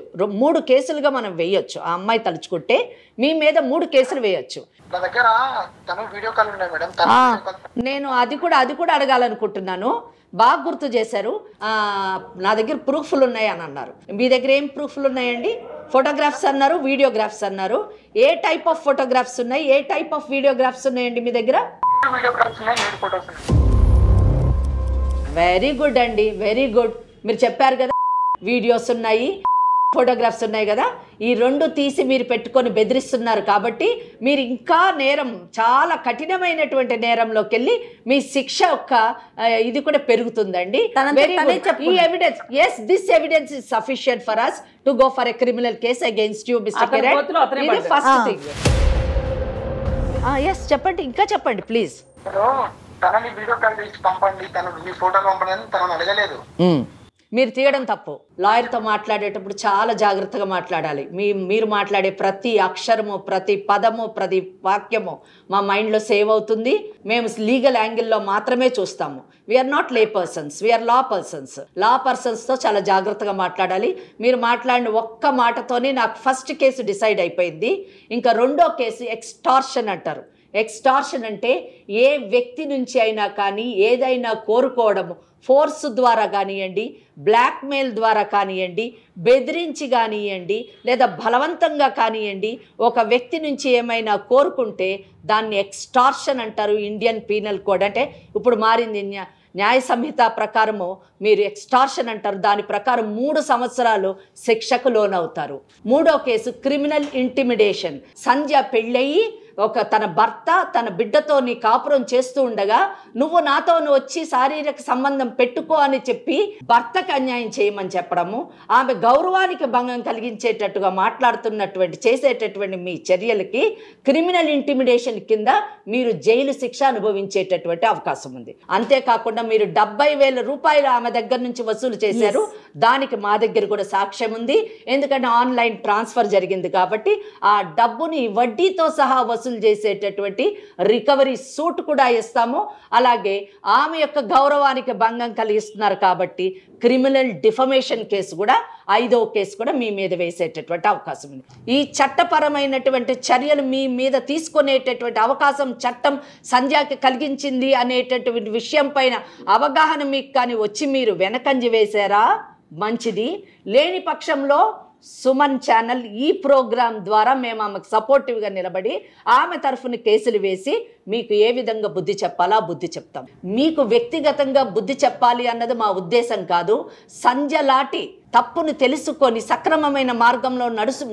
3 కేసులుగా మనం వేయొచ్చు. ఆ అమ్మాయి తలుచుకుంటే మీ మీద 3 కేసులు వేయొచ్చు. నేను అది కూడా అడగాలనుకుంటున్నాను. బాగా గుర్తు చేశారు. నా దగ్గర ప్రూఫ్లు ఉన్నాయి అని అన్నారు. మీ దగ్గర ఏం ప్రూఫ్లు ఉన్నాయండి? ఫోటోగ్రాఫ్స్ అన్నారు, వీడియోగ్రాఫ్స్ అన్నారు. ఏ టైప్ ఆఫ్ ఫోటోగ్రాఫ్స్ ఉన్నాయి, ఏ టైప్ ఆఫ్ వీడియోగ్రాఫ్స్ ఉన్నాయండి మీ దగ్గర? వెరీ గుడ్ అండి, వెరీ గుడ్. మీరు చెప్పారు కదా వీడియోస్ ఉన్నాయి, ఫోటోగ్రాఫ్స్ ఉన్నాయి కదా. ఈ 2 తీసి మీరు పెట్టుకొని బెదిరిస్తున్నారు కాబట్టి మీరు ఇంకా నేరం, చాలా కఠినమైనటువంటి నేరంలోకి వెళ్ళి మీ శిక్ష యొక్క ఇది కూడా పెరుగుతుందండి. ఈ evidence, yes, this evidence is sufficient for us to go for a criminal case against you, Mr. Kiran. ఇది ఫస్ట్ థింగ్. ఎస్, చెప్పండి, ఇంకా చెప్పండి ప్లీజ్. తనని వీడియో కాల్ చేసి పంపండి, తను మీ ఫోటోలు పంపండి అని తనని అడగలేదు. మీరు తీయడం తప్పు. లాయర్తో మాట్లాడేటప్పుడు చాలా జాగ్రత్తగా మాట్లాడాలి. మీరు మాట్లాడే ప్రతి అక్షరము, ప్రతి పదము, ప్రతి వాక్యము మా మైండ్లో సేవ్ అవుతుంది. మేము లీగల్ యాంగిల్లో మాత్రమే చూస్తాము. వీఆర్ నాట్ లే పర్సన్స్, వీఆర్ లా పర్సన్స్. లా పర్సన్స్తో చాలా జాగ్రత్తగా మాట్లాడాలి. మీరు మాట్లాడిన ఒక్క మాటతోనే నాకు ఫస్ట్ కేసు డిసైడ్ అయిపోయింది. ఇంకా రెండో కేసు ఎక్స్టార్షన్ అంటారు. ఎక్స్టార్షన్ అంటే ఏ వ్యక్తి నుంచి అయినా కానీ ఏదైనా కోరుకోవడము, ఫోర్స్ ద్వారా కానివ్వండి, బ్లాక్మెయిల్ ద్వారా కానివ్వండి, బెదిరించి కానివ్వండి, లేదా బలవంతంగా కానివ్వండి, ఒక వ్యక్తి నుంచి ఏమైనా కోరుకుంటే దాన్ని ఎక్స్టార్షన్ అంటారు. ఇండియన్ పీనల్ కోడ్ అంటే ఇప్పుడు మారింది, న్యాయ సంహిత ప్రకారము మీరు ఎక్స్టార్షన్ అంటారు. దాని ప్రకారం 3 సంవత్సరాలు శిక్షకు లోనవుతారు. 3వ కేసు క్రిమినల్ ఇంటిమిడేషన్. సంధ్య పెళ్ళయి తన భర్త తన బిడ్డతో నీ కాపురం చేస్తూ ఉండగా నువ్వు నాతో వచ్చి శారీరక సంబంధం పెట్టుకో అని చెప్పి భర్తకు అన్యాయం చేయమని చెప్పడము, ఆమె గౌరవానికి భంగం కలిగించేటట్టుగా మాట్లాడుతున్నటువంటి చేసేటటువంటి మీ చర్యలకి క్రిమినల్ ఇంటిమిడేషన్ కింద మీరు జైలు శిక్ష అనుభవించేటటువంటి అవకాశం ఉంది. అంతేకాకుండా మీరు 70,000 రూపాయలు ఆమె దగ్గర నుంచి వసూలు చేశారు. దానికి మా దగ్గర కూడా సాక్ష్యం ఉంది. ఎందుకంటే ఆన్లైన్ ట్రాన్స్ఫర్ జరిగింది కాబట్టి ఆ డబ్బుని వడ్డీతో సహా వసూలు చేసేటటువంటి రికవరీ సూట్ కూడా ఇస్తాము. అలాగే ఆమె యొక్క గౌరవానికి భంగం కలిగిస్తున్నారు కాబట్టి క్రిమినల్ డిఫమేషన్ కేసు కూడా 5వ కేసు కూడా మీ మీద వేసేటటువంటి అవకాశం ఉంది. ఈ చట్టపరమైనటువంటి చర్యలు మీ మీద తీసుకునేటటువంటి అవకాశం చట్టం సంధ్యకి కలిగించింది అనేటటువంటి విషయం పైన అవగాహన మీకు కానీ వచ్చి మీరు వెనకంజి వేశారా మంచిది. లేని పక్షంలో సుమన్ ఛానల్ ఈ ప్రోగ్రాం ద్వారా మేము ఆమెకు సపోర్టివ్గా నిలబడి ఆమె తరఫున కేసులు వేసి మీకు ఏ విధంగా బుద్ధి చెప్పాలా బుద్ధి చెప్తాం. మీకు వ్యక్తిగతంగా బుద్ధి చెప్పాలి అన్నది మా ఉద్దేశం కాదు. సంధ్య లాంటి తప్పును తెలుసుకొని సక్రమమైన మార్గంలో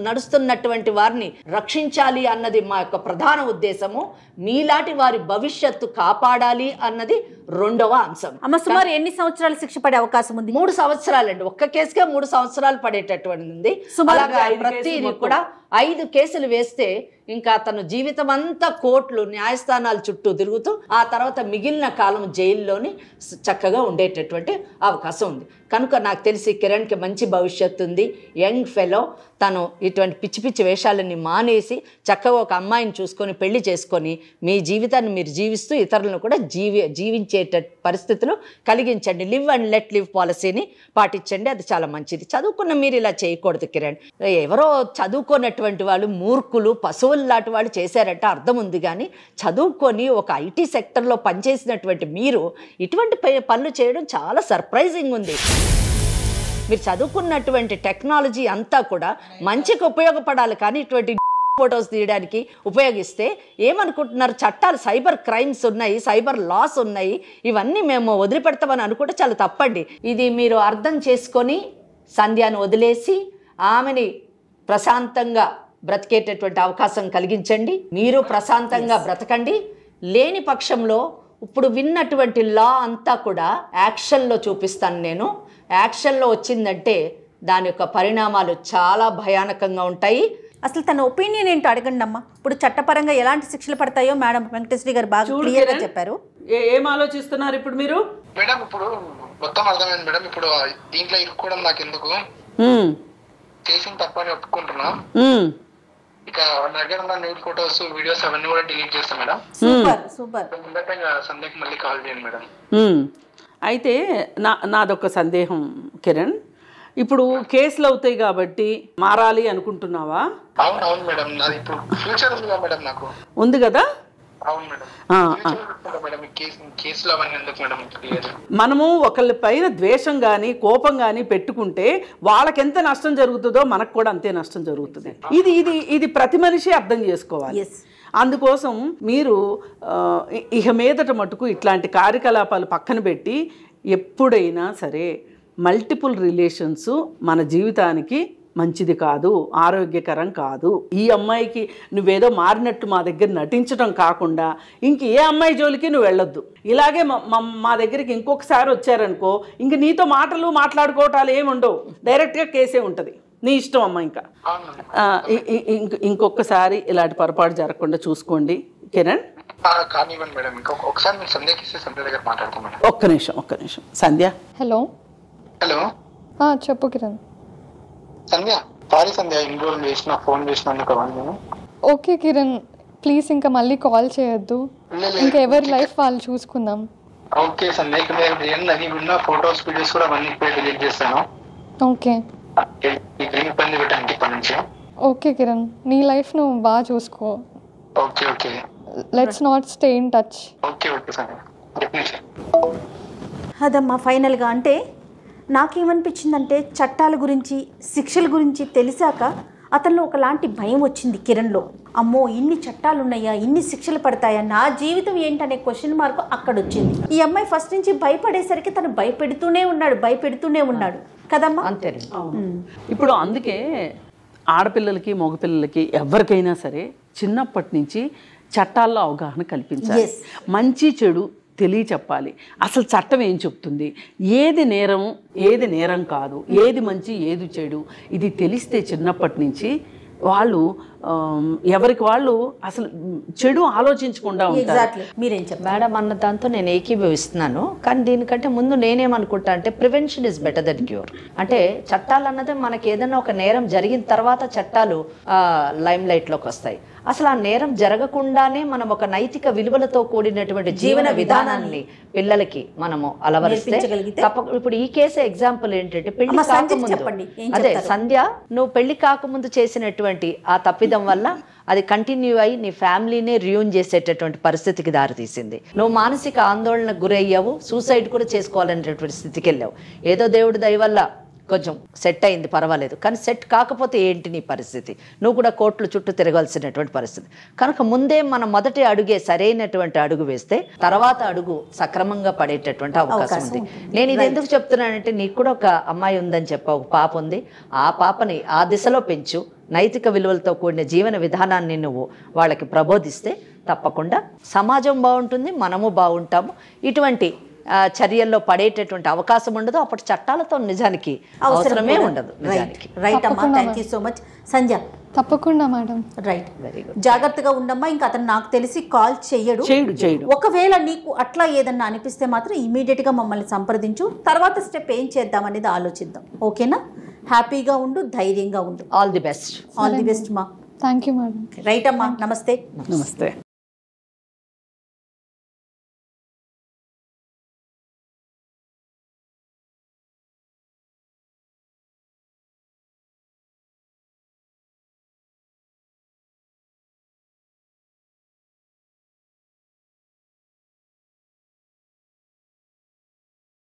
నడుస్తున్నటువంటి వారిని రక్షించాలి అన్నది మా యొక్క ప్రధాన ఉద్దేశము. మీలాంటి వారి భవిష్యత్తు కాపాడాలి అన్నది 2వ అంశం. అమ్మ, సుమారు ఎన్ని సంవత్సరాలు శిక్ష పడే అవకాశం ఉంది? 3 సంవత్సరాలండి. ఒక్క కేసుకే 3 సంవత్సరాలు పడేటటువంటి ఉంది. ప్రతిదీ కూడా 5 కేసులు వేస్తే ఇంకా అతను జీవితం అంతా కోర్టులు న్యాయస్థానాల చుట్టూ తిరుగుతూ ఆ తర్వాత మిగిలిన కాలం జైల్లోని చక్కగా ఉండేటటువంటి అవకాశం ఉంది. కనుక నాకు తెలిసి కిరణ్కి మంచి భవిష్యత్తు ఉంది. యంగ్ ఫెలో, తను ఇటువంటి పిచ్చి పిచ్చి వేషాలన్నీ మానేసి చక్కగా ఒక అమ్మాయిని చూసుకొని పెళ్లి చేసుకొని మీ జీవితాన్ని మీరు జీవిస్తూ ఇతరులను కూడా జీవించేట పరిస్థితులు కలిగించండి. లివ్ అండ్ లెట్ లివ్ పాలసీని పాటించండి. అది చాలా మంచిది. చదువుకున్న మీరు ఇలా చేయకూడదు కిరణ్. ఎవరో చదువుకోనటువంటి వాళ్ళు మూర్ఖులు, పశువులు లాంటి వాళ్ళు చేశారంటే అర్థం ఉంది. కానీ చదువుకొని ఒక ఐటీ సెక్టర్లో పనిచేసినటువంటి మీరు ఇటువంటి పనులు చేయడం చాలా సర్ప్రైజింగ్ ఉంది. మీరు చదువుకున్నటువంటి టెక్నాలజీ అంతా కూడా మంచికి ఉపయోగపడాలి. కానీ ఇటువంటి ఫొటోస్ తీయడానికి ఉపయోగిస్తే ఏమనుకుంటున్నారు? చట్టాలు, సైబర్ క్రైమ్స్ ఉన్నాయి, సైబర్ లాస్ ఉన్నాయి, ఇవన్నీ మేము వదిలిపెడతామని అనుకుంటే చాలా తప్పండి. ఇది మీరు అర్థం చేసుకొని సంధ్యాను వదిలేసి ఆమెని ప్రశాంతంగా బ్రతికేటటువంటి అవకాశం కలిగించండి. మీరు ప్రశాంతంగా బ్రతకండి. లేని పక్షంలో ఇప్పుడు విన్నటువంటి లా అంతా కూడా యాక్షన్లో చూపిస్తాను నేను. యాక్షన్లో వచ్చిందంటే దాని యొక్క పరిణామాలు చాలా భయానకంగా ఉంటాయి. అసలు తన ఒపీనియన్ ఏంటో అడగండి అమ్మా. ఇప్పుడు చట్టపరంగా ఎలాంటి శిక్షలు పడతాయో మేడం వెంకటేశ్వరి గారు బాగా క్లియర్గా చెప్పారు. ఏం ఆలోచిస్తున్నారు ఇప్పుడు మీరు? మేడం ఇప్పుడు మొత్తం అర్థమైంది మేడం. ఇప్పుడు దీంట్లో ఇరుక్కోవడం నాకు ఎందుకు, చేసిన తప్పని ఒప్పుకుంటున్నా. ఇక దగ్గర ఉన్న న్యూడ్ ఫొటోస్, వీడియోస్ అవన్నీ కూడా డిలీట్ చేస్తాం మేడం. సూపర్. సంధ్యకి మళ్ళీ కాల్ చేయండి మేడం. అయితే నాదొక సందేహం కిరణ్, ఇప్పుడు కేసులు అవుతాయి కాబట్టి మారాలి అనుకుంటున్నావా? అవును మేడం, నాది ఇప్పుడు ఫ్యూచర్ ఉంది మేడం, నాకు ఉంది కదా. అవును మేడం. కేసులు అవన్నీ ఎందుకు మేడం? మనము ఒకళ్ళ పైన ద్వేషం కానీ కోపం కానీ పెట్టుకుంటే వాళ్ళకి ఎంత నష్టం జరుగుతుందో మనకు కూడా అంతే నష్టం జరుగుతుంది. ఇది ప్రతి మనిషి అర్థం చేసుకోవాలి. అందుకోసం మీరు ఇక మీదట మటుకు ఇట్లాంటి కార్యకలాపాలు పక్కన పెట్టి ఎప్పుడైనా సరే మల్టిపుల్ రిలేషన్స్ మన జీవితానికి మంచిది కాదు, ఆరోగ్యకరం కాదు. ఈ అమ్మాయికి నువ్వేదో మారినట్టు మా దగ్గర నటించడం కాకుండా ఇంక ఏ అమ్మాయి జోలికి నువ్వు వెళ్ళొద్దు. ఇలాగే మా దగ్గరికి ఇంకొకసారి వచ్చారనుకో, ఇంక నీతో మాట్లాడుకోవటాలు ఏమి ఉండవు, డైరెక్ట్గా కేసే ఉంటుంది. నీ ఇష్టం అమ్మ. ఇంకా ఇంకొకసారి ఇలాంటి పొరపాటు జరగకుండా చూసుకోండి కిరణ్. ఒక్క నిమిషం సంధ్య. హలో. చెప్పు కిరణ్. సంధ్య, సారీ సంధ్య, ఇన్ని రోజులు చేసిన ఫోన్ చేసినందుకు. ఓకే కిరణ్, ప్లీజ్ ఇంకా మళ్ళీ కాల్ చేయొద్దు. ఇంకా ఎవరి లైఫ్ వాళ్ళు చూసుకుందాం. ఓకే సంధ్య, ఇక్కడ ఫోటోస్, వీడియోస్ కూడా అవన్నీ డిలీట్ చేస్తాను. ఓకే. ఇబ్బంది పెట్టండి ఇప్పటి నుంచి. ఓకే కిరణ్, నీ లైఫ్ నువ్వు బాగా చూసుకో. Okay. Let's not stay in touch. Okay Sandhya, definitely. అదమ్మా ఫైనల్గా. అంటే నాకేమనిపించిందంటే చట్టాల గురించి, శిక్షల గురించి తెలిసాక అతనిలో ఒకలాంటి భయం వచ్చింది కిరణ్లో. అమ్మో, ఇన్ని చట్టాలు ఉన్నాయా, ఇన్ని శిక్షలు పడతాయా, నా జీవితం ఏంటనే క్వశ్చన్ మార్క్ అక్కడ వచ్చింది. ఈ అమ్మాయి ఫస్ట్ నుంచి భయపడేసరికి తను భయపెడుతూనే ఉన్నాడు కదమ్మా. అంతే. ఇప్పుడు అందుకే ఆడపిల్లలకి మగపిల్లలకి ఎవరికైనా సరే చిన్నప్పటి నుంచి చట్టాల్లో అవగాహన కల్పించాలి. మంచి చెడు తెలియచెప్పాలి. అసలు చట్టం ఏం చెప్తుంది, ఏది నేరం ఏది నేరం కాదు, ఏది మంచి ఏది చెడు, ఇది తెలిస్తే చిన్నప్పటి నుంచి వాళ్ళు ఎవరికి వాళ్ళు అసలు చెడు ఆలోచించకుండా ఉంటారు. మీరేం చెప్పారు మేడం అన్న దాంతో నేను ఏకీభవిస్తున్నాను. కానీ దీనికంటే ముందు నేనేమనుకుంటా అంటే prevention is better than cure. అంటే చట్టాలు అన్నది మనకి ఏదైనా ఒక నేరం జరిగిన తర్వాత చట్టాలు లైమ్ లైట్లోకి వస్తాయి. అసలు ఆ నేరం జరగకుండానే మనం ఒక నైతిక విలువలతో కూడినటువంటి జీవన విధానాన్ని పిల్లలకి మనము అలవరిస్తే ఇప్పుడు ఈ కేసు ఎగ్జాంపుల్ ఏంటంటే పెళ్లి కాకముందు, అదే సంధ్య, నువ్వు పెళ్లి కాకముందు చేసినటువంటి ఆ తప్పిదం వల్ల అది కంటిన్యూ అయ్యి నీ ఫ్యామిలీనే రియూన్ చేసేటటువంటి పరిస్థితికి దారితీసింది. నువ్వు మానసిక ఆందోళనకు గురయ్యావు, సూసైడ్ కూడా చేసుకోవాలనేటటువంటి స్థితికి వెళ్ళావు. ఏదో దేవుడి దయ వల్ల కొంచెం సెట్ అయింది, పర్వాలేదు. కానీ సెట్ కాకపోతే ఏంటి నీ పరిస్థితి? నువ్వు కూడా కోర్టుల చుట్టూ తిరగాల్సినటువంటి పరిస్థితి. కనుక ముందే మనం మొదటి అడుగే సరైనటువంటి అడుగు వేస్తే తర్వాత అడుగు సక్రమంగా పడేటటువంటి అవకాశం ఉంది. నేను ఇది ఎందుకు చెప్తున్నానంటే, నీకు కూడా ఒక అమ్మాయి ఉందని చెప్పావు, ఒక పాప ఉంది. ఆ పాపని ఆ దిశలో పెంచు. నైతిక విలువలతో కూడిన జీవన విధానాన్ని నువ్వు వాళ్ళకి ప్రబోధిస్తే తప్పకుండా సమాజం బాగుంటుంది, మనము బాగుంటాము. ఇటువంటి చర్యల్లో పడేటటువంటి అవకాశం ఉండదు. అప్పుడు చట్టాలతో నిజానికి అవసరమే ఉండదు. రైట్ అమ్మా, థ్యాంక్ యూ సో మచ్. సంధ్య, తప్పకుండా మేడం. రైట్, జాగ్రత్తగా ఉండమ్మా. ఇంకా అతను నాకు తెలిసి కాల్ చేయడు. ఒకవేళ నీకు అట్లా ఏదన్నా అనిపిస్తే మాత్రం ఇమీడియట్ గా మమ్మల్ని సంప్రదించు. తర్వాత స్టెప్ ఏం చేద్దాం అనేది ఆలోచిద్దాం. ఓకేనా? హ్యాపీగా ఉండు, ధైర్యంగా ఉండు. All the best. All the best మా. Thank you madam. రైట్ అమ్మా, నమస్తే. నమస్తే.